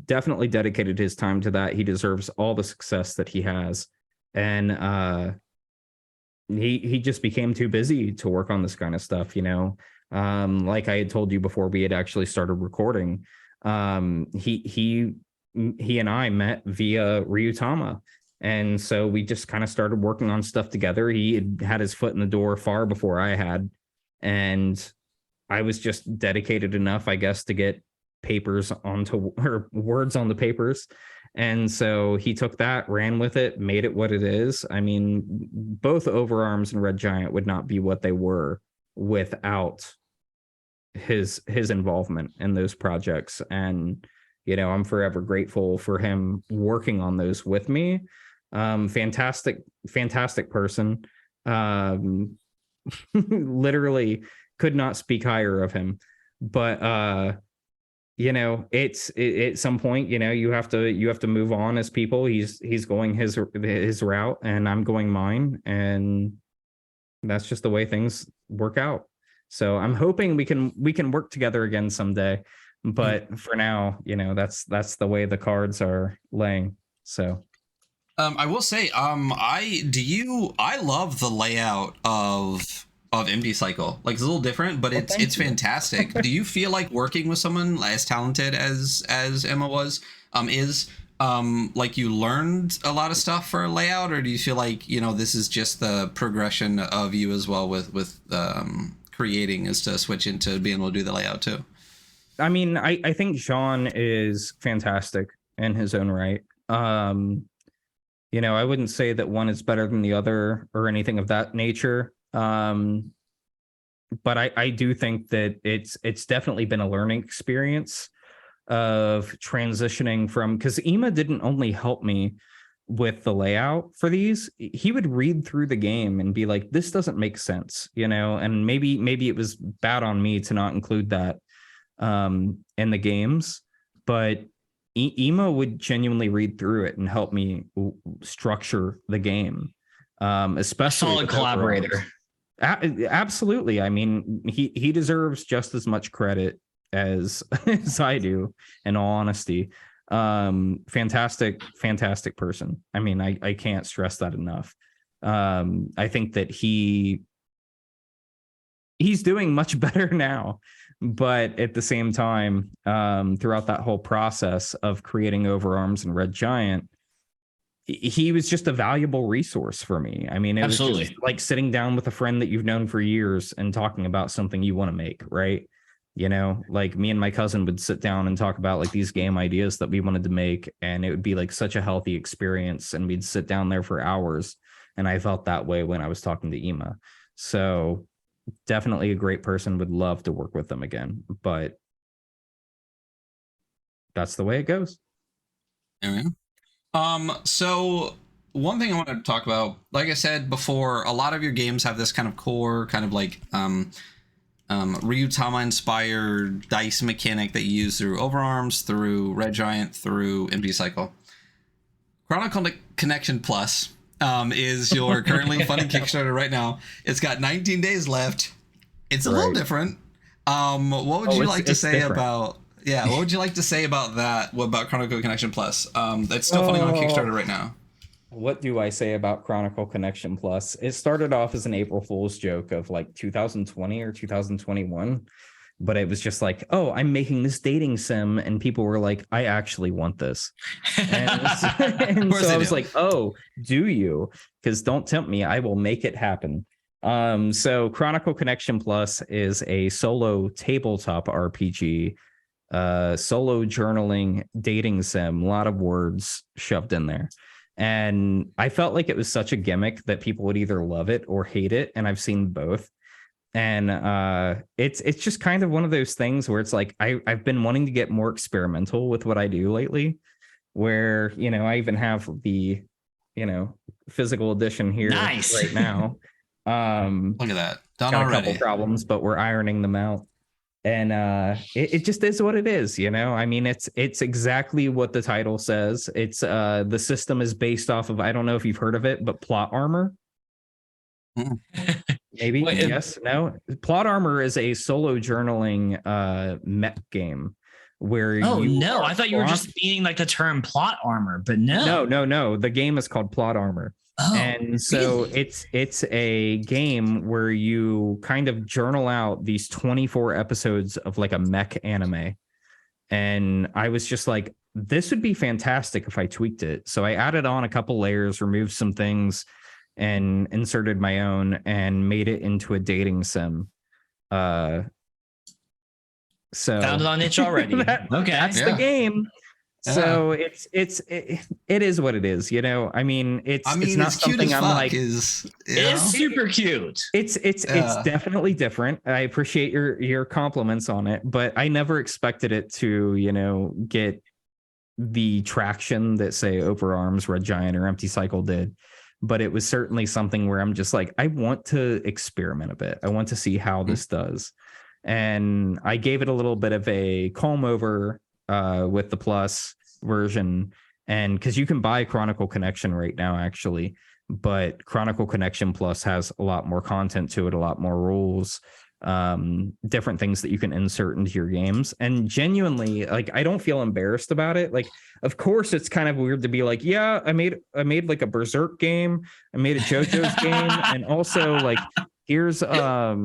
definitely dedicated his time to that. He deserves all the success that he has, and he just became too busy to work on this kind of stuff, you know. Like I had told you before we had actually started recording, he and I met via Ryutama, and so we just kind of started working on stuff together. He had his foot in the door far before I had, and I was just dedicated enough, I guess, to get papers onto, or words on the papers. And so he took that, ran with it, made it what it is. I mean, both Overarms and Red Giant would not be what they were without his involvement in those projects. And you know, I'm forever grateful for him working on those with me. Fantastic person. Literally could not speak higher of him. But you know, it's at some point, you know, you have to move on as people. He's going his route, and I'm going mine, and that's just the way things work out. So I'm hoping we can work together again someday. But for now, you know, that's the way the cards are laying. So I will say, I love the layout of Empty Cycle. Like, it's a little different, but it's fantastic. Do you feel like working with someone as talented as Emma was, like you learned a lot of stuff for layout, or do you feel like, you know, this is just the progression of you as well with creating, is to switch into being able to do the layout too? I mean, I think Sean is fantastic in his own right. You know, I wouldn't say that one is better than the other or anything of that nature. But I do think that it's definitely been a learning experience of transitioning from, because Ema didn't only help me with the layout for these, he would read through the game and be like, this doesn't make sense, you know, and maybe it was bad on me to not include that in the games, but Ema would genuinely read through it and help me structure the game, especially a solid collaborator. Absolutely. I mean, he deserves just as much credit as I do, in all honesty. Fantastic person. I mean, I can't stress that enough. I think that he's doing much better now. But at the same time, throughout that whole process of creating Overarms and Red Giant, he was just a valuable resource for me. I mean, it was just like sitting down with a friend that you've known for years and talking about something you want to make, right? You know, like me and my cousin would sit down and talk about like these game ideas that we wanted to make, and it would be like such a healthy experience, and we'd sit down there for hours. And I felt that way when I was talking to Ema. So definitely a great person, would love to work with them again, but that's the way it goes. So one thing I wanted to talk about, like I said before, a lot of your games have this kind of core kind of like Ryutama inspired dice mechanic that you use through Overarms, through Red Giant, through Empty Cycle. Chronicle Connection Plus is your currently funded Kickstarter right now. It's got 19 days left. It's a little different. What would you like to say about? Yeah, what would you like to say about that? What about Chronicle Connection Plus? It's still funding on Kickstarter right now. What do I say about Chronicle Connection Plus? It started off as an April Fool's joke of like 2020 or 2021, but it was just like, oh, I'm making this dating sim, and people were like, I actually want this. And so I was like, oh, do you? Because don't tempt me, I will make it happen. So Chronicle Connection Plus is a solo tabletop RPG, solo journaling dating sim, a lot of words shoved in there. And I felt like it was such a gimmick that people would either love it or hate it, and I've seen both. And it's just kind of one of those things where it's like I've been wanting to get more experimental with what I do lately, where I even have the physical edition here right now. Look at that, done got already. a couple problems, but we're ironing them out. And it just is what it is, I mean, it's exactly what the title says. It's the system is based off of, I don't know if you've heard of it, but Plot Armor. Maybe. Wait, yes, no. Plot Armor is a solo journaling mech game where I thought you were just meaning like the term plot armor, but no. The game is called Plot Armor. And so really? it's a game where you kind of journal out these 24 episodes of like a mech anime. And I was just like, this would be fantastic if I tweaked it. So I added on a couple layers, removed some things, and inserted my own and made it into a dating sim. So found it on itch already. Okay, that's the game. So it is what it is, I mean, it's not something I'm like. It's super cute. It's definitely different. I appreciate your compliments on it, but I never expected it to get the traction that say Overarms, Red Giant, or Empty Cycle did. But it was certainly something where I'm just like, I want to experiment a bit. I want to see how this does, and I gave it a little bit of a comb over with the plus version, and because you can buy Chronicle Connection right now actually, but Chronicle Connection Plus has a lot more content to it, a lot more rules, different things that you can insert into your games. And genuinely, like, I don't feel embarrassed about it. Like, of course it's kind of weird to be like, yeah, I made like a Berserk game, I made a JoJo's game, and also like here's a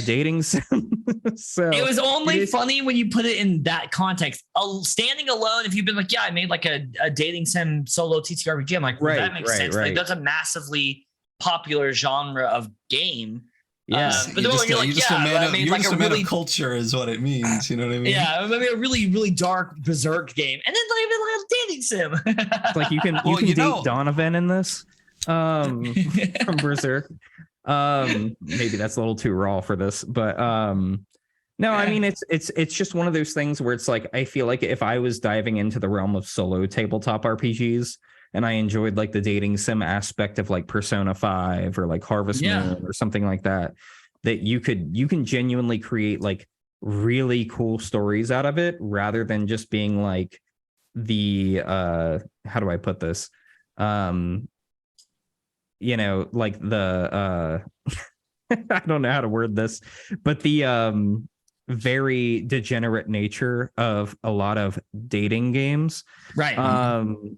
dating sim. So it was only funny when you put it in that context. Standing alone, if you've been like, yeah, I made like a dating sim solo ttrpg, I'm like, well, that makes sense. Like, that's a massively popular genre of game. Yeah, but you're just a man of culture is what it means. You know what I mean? Yeah, I mean, a really, really dark Berserk game, and then like a dating sim. It's like you can date Donovan in this from Berserk. Maybe that's a little too raw for this, but no, I mean, it's just one of those things where it's like, I feel like if I was diving into the realm of solo tabletop RPGs and I enjoyed like the dating sim aspect of like Persona 5 or like Harvest Moon or something like that, that you can genuinely create like really cool stories out of it, rather than just being like the how do I put this? Like the I don't know how to word this, but the very degenerate nature of a lot of dating games. Right.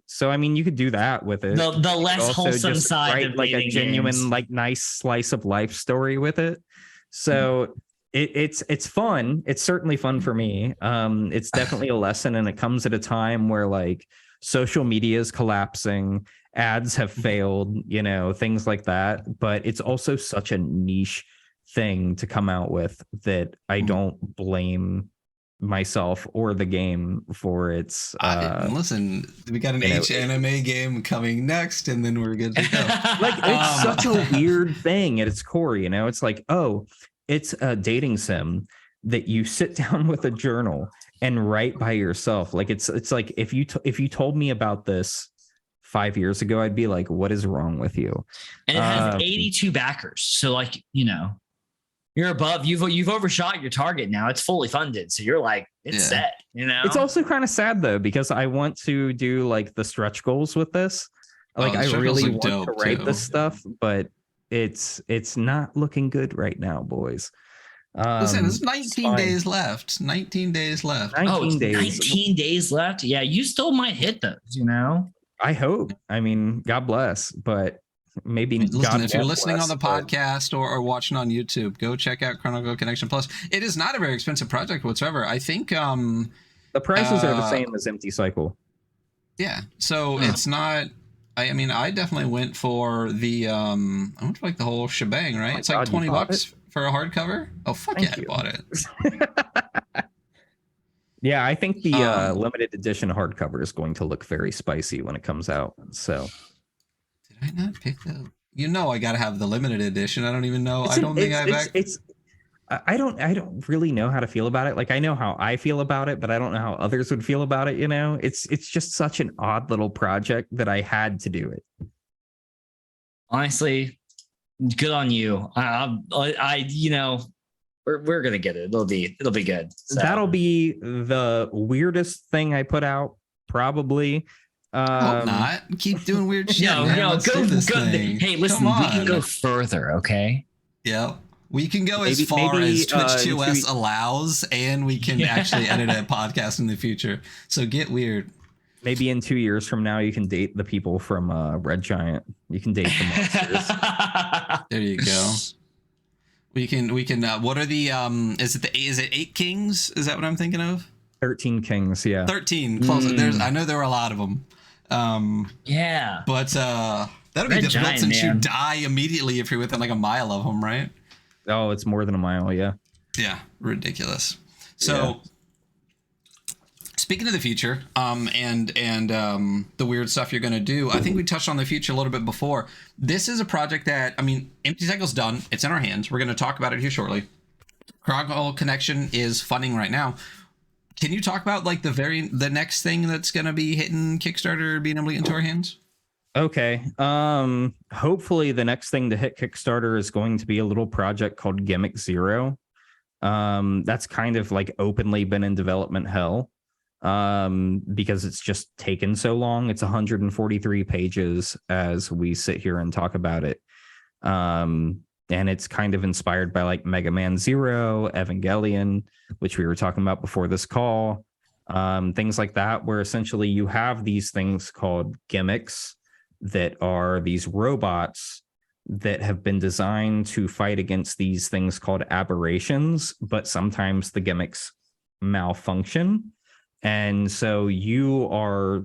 So I mean, you could do that with it. The less wholesome side of like a genuine, games. like nice slice of life story with it. So it's fun. It's certainly fun for me. It's definitely a lesson, and it comes at a time where like social media is collapsing, ads have failed, things like that. But it's also such a niche thing to come out with that I don't blame myself or the game for its listen, we got an anime game coming next, and then we're good to go. Like, it's such a weird thing at its core, it's like, oh, it's a dating sim that you sit down with a journal and write by yourself. Like, it's like if you told me about this 5 years ago, I'd be like, what is wrong with you? And it has 82 backers, so like, you're above, you've overshot your target now. It's fully funded, so you're like, it's set. It's also kind of sad though, because I want to do like the stretch goals with this. Like, I really want to write this stuff, but it's not looking good right now, boys. Listen, there's 19 days left. 19 days left. 19 days. 19 days left. Yeah, you still might hit those, I hope. I mean, God bless, but maybe listen, if you're listening on the podcast or watching on YouTube, go check out Chronicle Connection Plus. It is not a very expensive project whatsoever. I think the prices are the same as Empty Cycle. Yeah, so it's not. I mean, I definitely went for the I went for like the whole shebang, right? It's like $20 for a hardcover. Oh fuck yeah, I bought it. Yeah, I think the limited edition hardcover is going to look very spicy when it comes out. So Did I not pick the? I gotta have the limited edition. I don't even know. It's I don't think I've. I don't really know how to feel about it. Like I know how I feel about it, but I don't know how others would feel about it. It's just such an odd little project that I had to do it. Honestly, good on you. We're gonna get it. It'll be good. So. That'll be the weirdest thing I put out, probably. Hope not. Keep doing weird shit. No, go. Hey, listen, we can go further, okay? Yeah. We can go as far as Twitch 2S allows, and we can actually edit a podcast in the future. So get weird. Maybe in 2 years from now, you can date the people from Red Giant. You can date the monsters. There you go. We can. What are the? Is it 8 kings? Is that what I'm thinking of? 13 kings. Yeah. 13. Close. I know there were a lot of them. Yeah. But that'll be difficult since you die immediately if you're within like a mile of them, right? Oh, it's more than a mile. Yeah. Yeah. Ridiculous. So. Yeah. Speaking of the future, and the weird stuff you're going to do, I think we touched on the future a little bit before. This is a project that, Empty Cycle's done. It's in our hands. We're going to talk about it here shortly. Chronicle Connection is funding right now. Can you talk about like the next thing that's going to be hitting Kickstarter, being able to get into our hands? Okay. Hopefully the next thing to hit Kickstarter is going to be a little project called Gimmick Zero. That's kind of like openly been in development hell. Because it's just taken so long. It's 143 pages as we sit here and talk about it. And it's kind of inspired by like Mega Man Zero, Evangelion, which we were talking about before this call. Things like that, where essentially you have these things called gimmicks that are these robots that have been designed to fight against these things called aberrations, but sometimes the gimmicks malfunction. And so the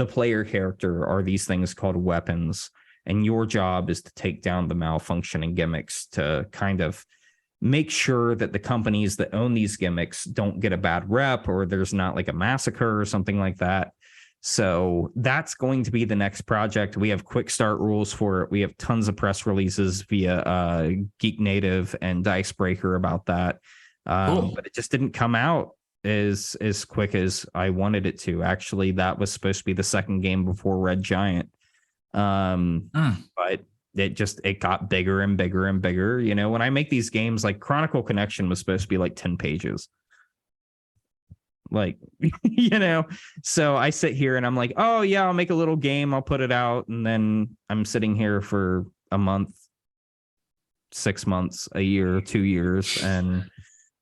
player character, are these things called weapons, and your job is to take down the malfunctioning gimmicks to kind of make sure that the companies that own these gimmicks don't get a bad rep, or there's not like a massacre or something like that. So that's going to be the next project. We have quick start rules for it. We have tons of press releases via Geek Native and Dicebreaker about that. Cool. But it just didn't come out as quick as I wanted it to. Actually, that was supposed to be the second game before Red Giant. But it got bigger and bigger and bigger. When I make these games, like Chronicle Connection was supposed to be like 10 pages. Like, so I sit here and I'm like, oh yeah, I'll make a little game, I'll put it out. And then I'm sitting here for a month, 6 months, a year, 2 years. And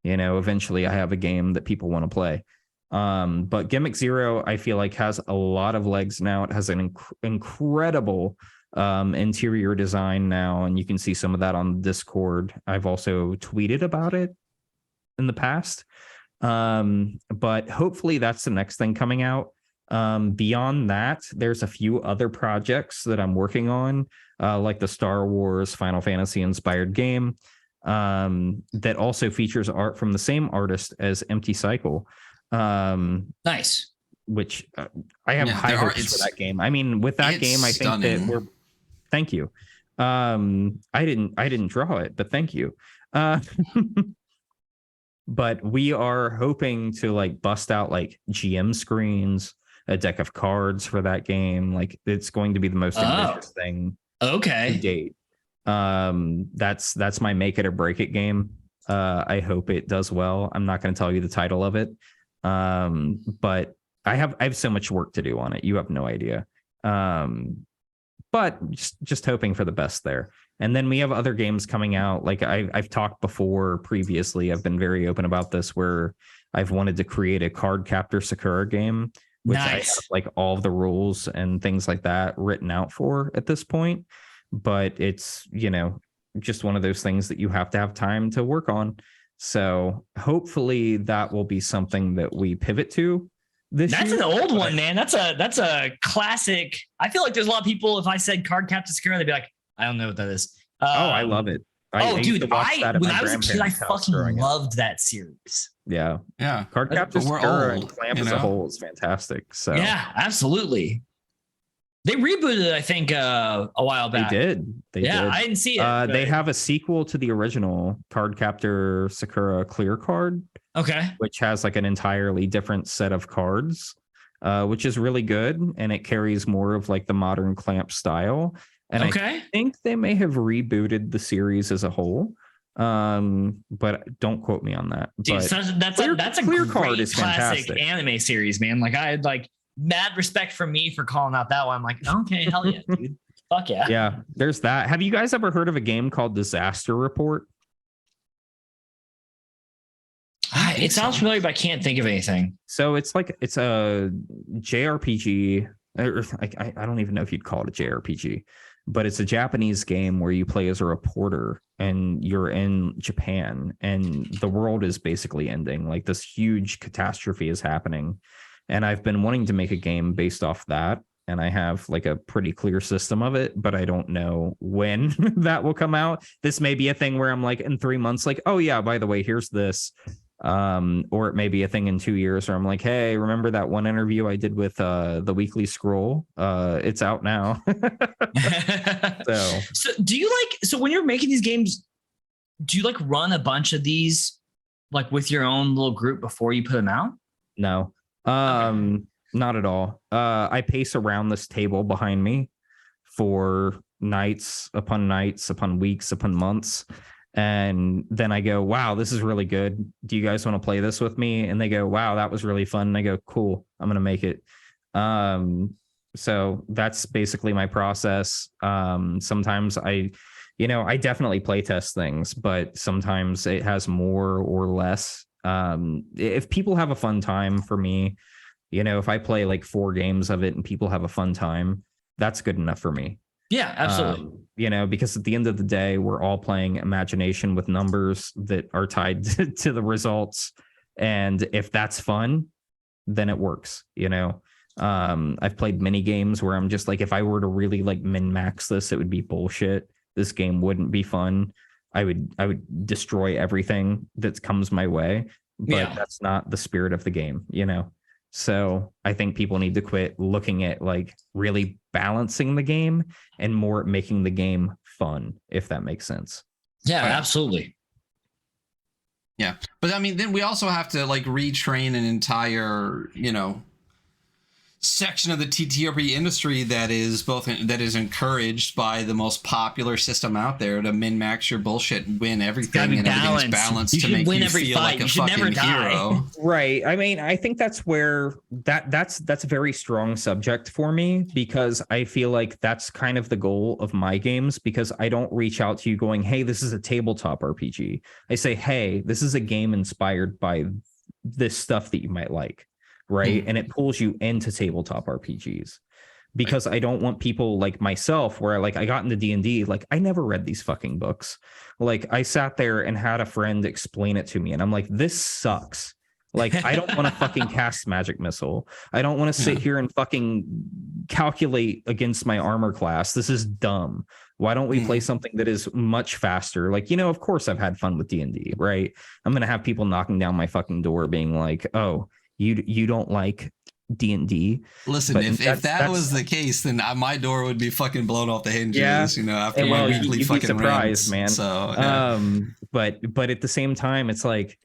eventually I have a game that people want to play. But Gimmick Zero, I feel like, has a lot of legs now. It has an incredible interior design now, and you can see some of that on Discord. I've also tweeted about it in the past. But hopefully that's the next thing coming out. Beyond that, there's a few other projects that I'm working on, like the Star Wars Final Fantasy inspired game. That also features art from the same artist as Empty Cycle. Nice. Which I have high hopes for that game. With that game, I think that we're. Thank you. I didn't draw it, but thank you. But we are hoping to like bust out like GM screens, a deck of cards for that game. Like it's going to be the most ambitious thing. Okay. To date. That's my make it or break it game. I hope it does well. I'm not going to tell you the title of it. But I have so much work to do on it. You have no idea. But just hoping for the best there. And then we have other games coming out. Like I've talked before previously. I've been very open about this, where I've wanted to create a Card Captor Sakura game, which I have like all of the rules and things like that written out for at this point. But it's, just one of those things that you have to have time to work on. So hopefully that will be something that we pivot to this year. That's an old one, man. That's a classic. I feel like there's a lot of people, if I said Card Captor Sakura, they'd be like, I don't know what that is. I love it. When I was a kid, I fucking loved that series. Yeah. Card Captor Sakura and Clamp as a whole is fantastic. So yeah, absolutely. They rebooted it, I think, a while back. They did. I didn't see it. They have a sequel to the original Cardcaptor Sakura Clear Card. Okay. Which has like an entirely different set of cards, which is really good. And it carries more of like the modern Clamp style. And I think they may have rebooted the series as a whole. But don't quote me on that. Dude, that's a Clear Card is classic fantastic. Anime series, man. Like I had like mad respect for me for calling out that one. I'm like, okay, hell yeah, dude. Fuck yeah. Yeah, there's that. Have you guys ever heard of a game called Disaster Report? It sounds familiar, but I can't think of anything. So it's a JRPG. Or I don't even know if you'd call it a JRPG, but it's a Japanese game where you play as a reporter and you're in Japan and the world is basically ending. Like this huge catastrophe is happening. And I've been wanting to make a game based off that. And I have like a pretty clear system of it, but I don't know when that will come out. This may be a thing where I'm like in 3 months, like, oh yeah, by the way, here's this. Or it may be a thing in 2 years where I'm like, hey, remember that one interview I did with the Weekly Scroll? It's out now. So do you so when you're making these games, do you like run a bunch of these like with your own little group before you put them out? No. Not at all. I pace around this table behind me for nights upon weeks upon months. And then I go, wow, this is really good. Do you guys want to play this with me? And they go, wow, that was really fun. And I go, cool, I'm going to make it. So that's basically my process. Sometimes I definitely play test things, but sometimes it has more or less. If people have a fun time for me, if I play like 4 games of it and people have a fun time, that's good enough for me. Yeah, absolutely. Because at the end of the day, we're all playing imagination with numbers that are tied to the results. And if that's fun, then it works. I've played many games where I'm just like, if I were to really like min max this, it would be bullshit. This game wouldn't be fun. I would destroy everything that comes my way, but that's not the spirit of the game, So I think people need to quit looking at like really balancing the game and more making the game fun, if that makes sense. Yeah, absolutely. Yeah. But I mean, then we also have to like retrain an entire, section of the TTRPG industry that is encouraged by the most popular system out there to min-max your bullshit and win everything, and everything's balanced to make you feel like a fucking hero. Right. I mean, I think that's where that's a very strong subject for me, because I feel like that's kind of the goal of my games, because I don't reach out to you going, hey, this is a tabletop RPG. I say, hey, this is a game inspired by this stuff that you might like. Right. And it pulls you into tabletop RPGs, because I don't want people like myself where I got into D&D, like I never read these fucking books. Like I sat there and had a friend explain it to me and I'm like, this sucks. Like, I don't want to fucking cast magic missile. I don't want to sit here and fucking calculate against my armor class. This is dumb. Why don't we play something that is much faster? Like, of course I've had fun with D&D, right? I'm going to have people knocking down my fucking door being like, oh, you don't like D&D. Listen, if that was the case, then my door would be fucking blown off the hinges. After my weekly fucking surprised, man. So, yeah. But at the same time, it's like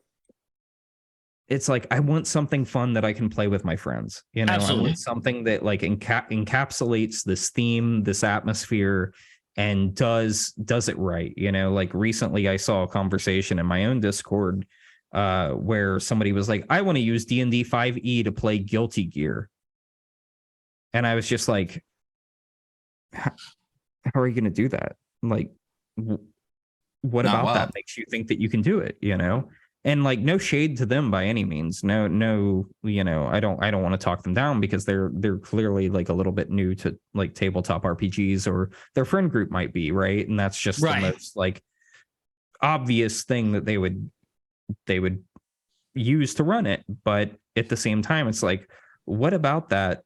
I want something fun that I can play with my friends. Absolutely. I want something that like encapsulates this theme, this atmosphere, and does it right. Like recently, I saw a conversation in my own Discord where somebody was like, I want to use D&D 5e to play Guilty Gear. And I was just like, how are you going to do that? Like, what about that makes you think that you can do it, And like, no shade to them by any means. No, I don't want to talk them down, because they're clearly like a little bit new to like tabletop RPGs, or their friend group might be, right? And that's just the most like obvious thing that they would use to run it. But at the same time, it's like, what about that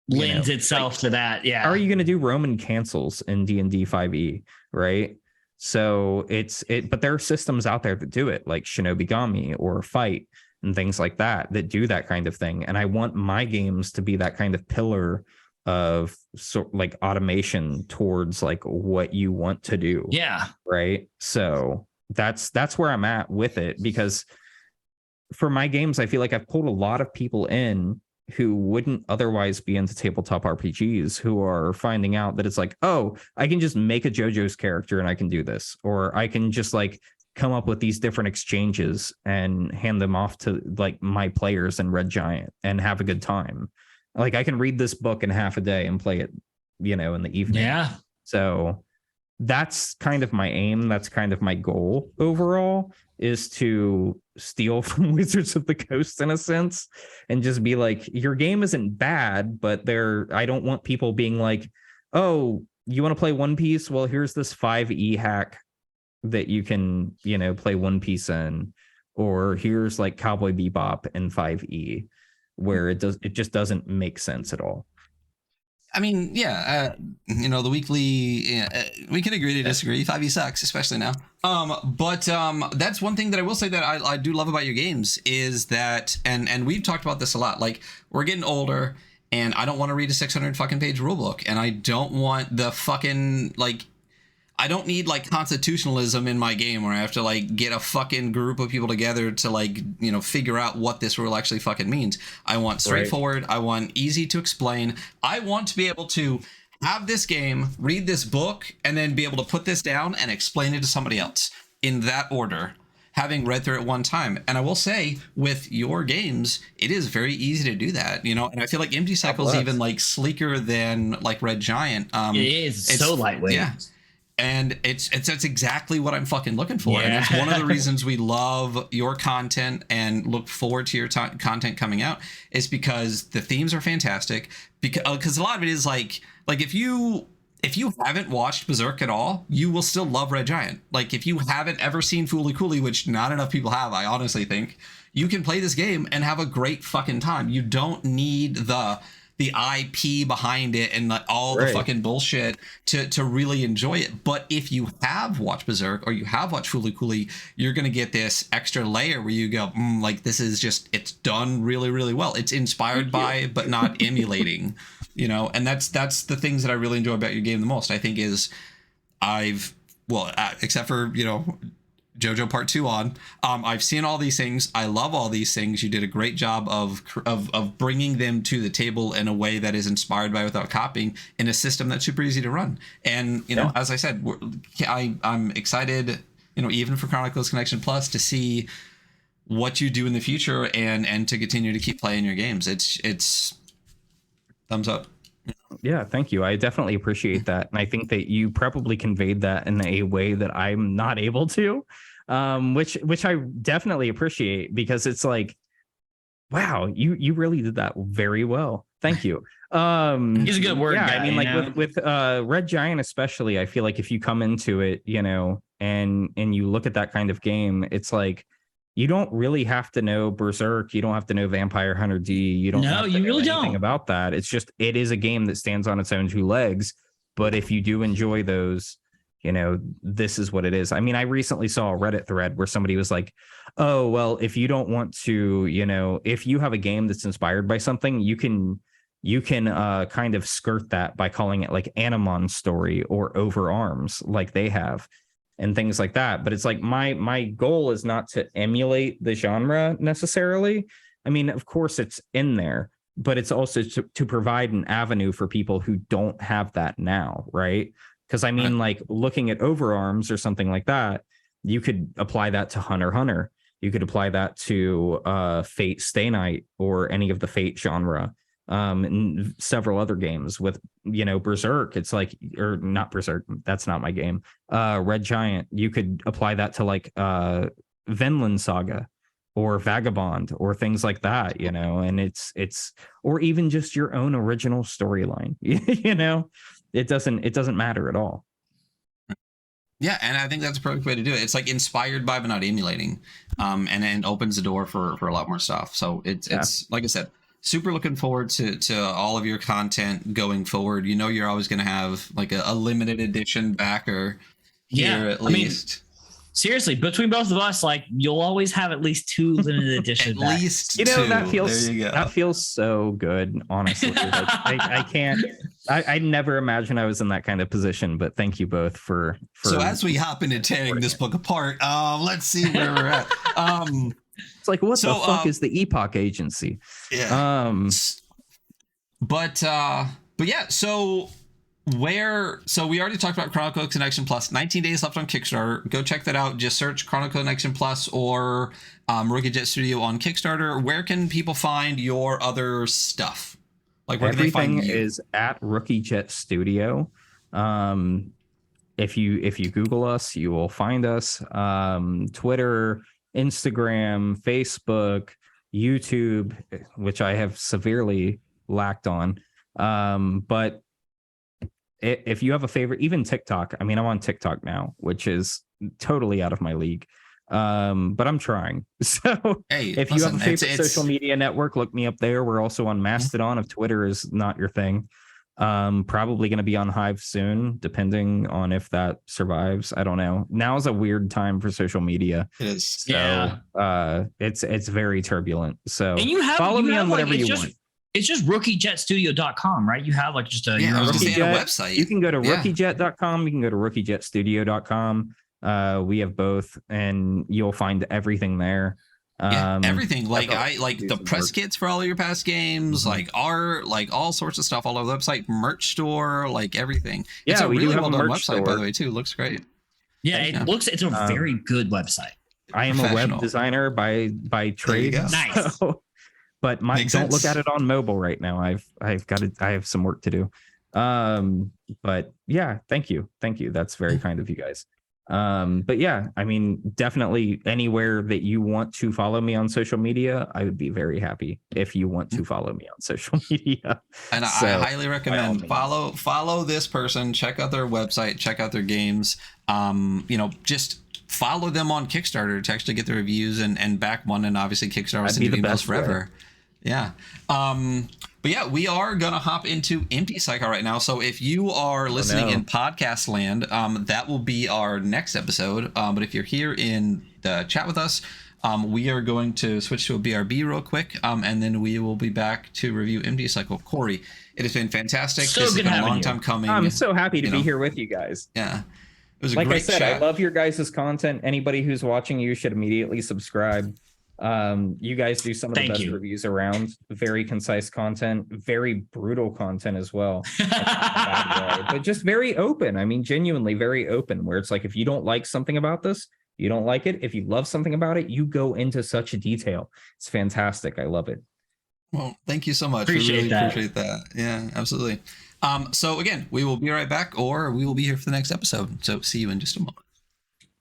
lends itself to that? Yeah. How are you going to do Roman cancels in D&D 5e, right? So but there are systems out there that do it, like Shinobigami or Fight and things like that do that kind of thing. And I want my games to be that kind of pillar of like automation towards like what you want to do. Yeah. Right. So that's where I'm at with it, because for my games, I feel like I've pulled a lot of people in who wouldn't otherwise be into tabletop RPGs, who are finding out that it's like, oh, I can just make a JoJo's character and I can do this, or I can just like come up with these different exchanges and hand them off to like my players in Red Giant and have a good time. Like I can read this book in half a day and play it, in the evening. Yeah. So that's kind of my aim. That's kind of my goal overall, is to steal from Wizards of the Coast in a sense, and just be like, your game isn't bad, but I don't want people being like, oh, you want to play One Piece? Well, here's this 5e hack that you can, play One Piece in, or here's like Cowboy Bebop in 5e, where it just doesn't make sense at all. I mean, yeah, the weekly, we can agree to disagree. 5e sucks, especially now. But that's one thing that I will say that I do love about your games is that, and we've talked about this a lot, like we're getting older and I don't want to read a 600 fucking page rulebook, and I don't want the fucking, like, I don't need like constitutionalism in my game where I have to like get a fucking group of people together to like, figure out what this rule actually fucking means. I want straightforward. Right. I want easy to explain. I want to be able to have this game, read this book, and then be able to put this down and explain it to somebody else in that order, having read through it one time. And I will say with your games, it is very easy to do that, and I feel like Empty Cycle is even like sleeker than like Red Giant. It is so lightweight. Yeah. And it's exactly what I'm fucking looking for. Yeah. And it's one of the reasons we love your content and look forward to your content coming out, is because the themes are fantastic. Because a lot of it is like if you haven't watched Berserk at all, you will still love Red Giant. Like if you haven't ever seen Fooly Cooly, which not enough people have, I honestly think, you can play this game and have a great fucking time. You don't need the IP behind it and all the fucking bullshit to really enjoy it. But if you have watched Berserk or you have watched Fooly Cooly, you're going to get this extra layer where you go, like, this is just, it's done really, really well. It's inspired by, but not emulating, and that's the things that I really enjoy about your game the most, I think, is except for, JoJo Part 2 on. I've seen all these things. I love all these things. You did a great job of bringing them to the table in a way that is inspired by without copying, in a system that's super easy to run. And as I said, I'm excited, even for Chronicles Connection Plus, to see what you do in the future and to continue to keep playing your games. It's thumbs up. Yeah, thank you. I definitely appreciate that. And I think that you probably conveyed that in a way that I'm not able to, which I definitely appreciate, because it's like, wow, you really did that very well. Thank you. He's a good word guy. I mean, like with Red Giant especially, I feel like if you come into it, and you look at that kind of game, it's like, you don't really have to know Berserk. You don't have to know Vampire Hunter D. You don't. No, you really don't. About that. It's just, it is a game that stands on its own two legs. But if you do enjoy those, this is what it is. I mean, I recently saw a Reddit thread where somebody was like, oh, well, if you don't want to, if you have a game that's inspired by something, you can kind of skirt that by calling it like Animon Story or Over Arms, like they have, and things like that. But it's like, my goal is not to emulate the genre necessarily. I mean, of course it's in there, but it's also to provide an avenue for people who don't have that now, right? Because I mean, like looking at Overarms or something like that, you could apply that to Hunter x Hunter. You could apply that to Fate Stay Night or any of the Fate genre. And several other games with, Berserk. It's like, or not Berserk, that's not my game. Red Giant, you could apply that to like Vinland Saga or Vagabond or things like that, and it's or even just your own original storyline. It doesn't matter at all. Yeah, and I think that's a perfect way to do it. It's like inspired by but not emulating, and opens the door for a lot more stuff. So it's like I said, super looking forward to all of your content going forward. You're always going to have like a limited edition backer here at least. Seriously, between both of us, like you'll always have at least 2 limited edition. At least You know, 2. There you go. that feels so good, honestly. Like, I can't. I never imagined I was in that kind of position, but thank you both for So as we hop into tearing this book apart, let's see where we're at. It's like, what the fuck is the Epoch Agency? Yeah. But yeah, so we already talked about Chrono Code Connection Plus. 19 days left on Kickstarter. Go check that out. Just search Chrono Code Connection Plus or Rookie Jet Studio on Kickstarter. Where can people find your other stuff? Like, where Everything can they find you? is at Rookie Jet Studio. If you Google us, you will find us. Twitter, Instagram, Facebook, YouTube, which I have severely lacked on. But if you have a favorite, even TikTok, I mean, I'm on TikTok now, which is totally out of my league. But I'm trying. So Hey, if you have a favorite social media network, look me up there. We're also on Mastodon if Twitter is not your thing. Probably going to be on Hive soon, depending on if that survives. I don't know. Now is a weird time for social media. It is. So it's very turbulent. So And you have follow me on like, whatever you want. It's just rookiejetstudio.com, right? You have like just a I was just saying a Rookiejet, website. You can go to rookiejet.com. You can go to rookiejetstudio.com. We have both, and you'll find everything there. Everything. Like do the some press work. kits for all of your past games, like art, like all sorts of stuff all over the website, merch store, like everything. It's a we do really have a well done merch website, by store. the way, too. Looks great. Yeah, it's a very good website. I am a Professional. web designer by trade. go. Nice. So, but Makes don't look sense. at it on mobile right now. I have some work to do. But yeah, thank you. That's very kind of you guys. But yeah, I mean, definitely anywhere that you want to follow me on social media, I would be very happy if you want to follow me on social media. And So, I highly recommend means. follow this person, check out their website, check out their games. Just follow them on Kickstarter to actually get the reviews and back one. And obviously Kickstarter That'd be the emails best forever. Yeah. But yeah, we are gonna hop into Empty Cycle right now. So if you are listening in podcast land, that will be our next episode. But if you're here in the chat with us, we are going to switch to a BRB real quick, and then we will be back to review Empty Cycle. Corey, it has been fantastic. So this has good been a having long you. time coming. I'm so happy to be here with you guys. Yeah, it was a Like great I said, chat. I love your guys' content. Anybody who's watching you should immediately subscribe. You guys do some of the Thank best you. reviews around. Very concise content, very brutal content as well. Not in a bad way, but just very open. I mean, genuinely very open, where it's like, if you don't like something about this, you don't like it. If you love something about it, you go into such detail. It's fantastic. I love it. Well, thank you so much. Appreciate we really that. appreciate that. Yeah, absolutely. So again, we will be right back, or we will be here for the next episode. So see you in just a moment.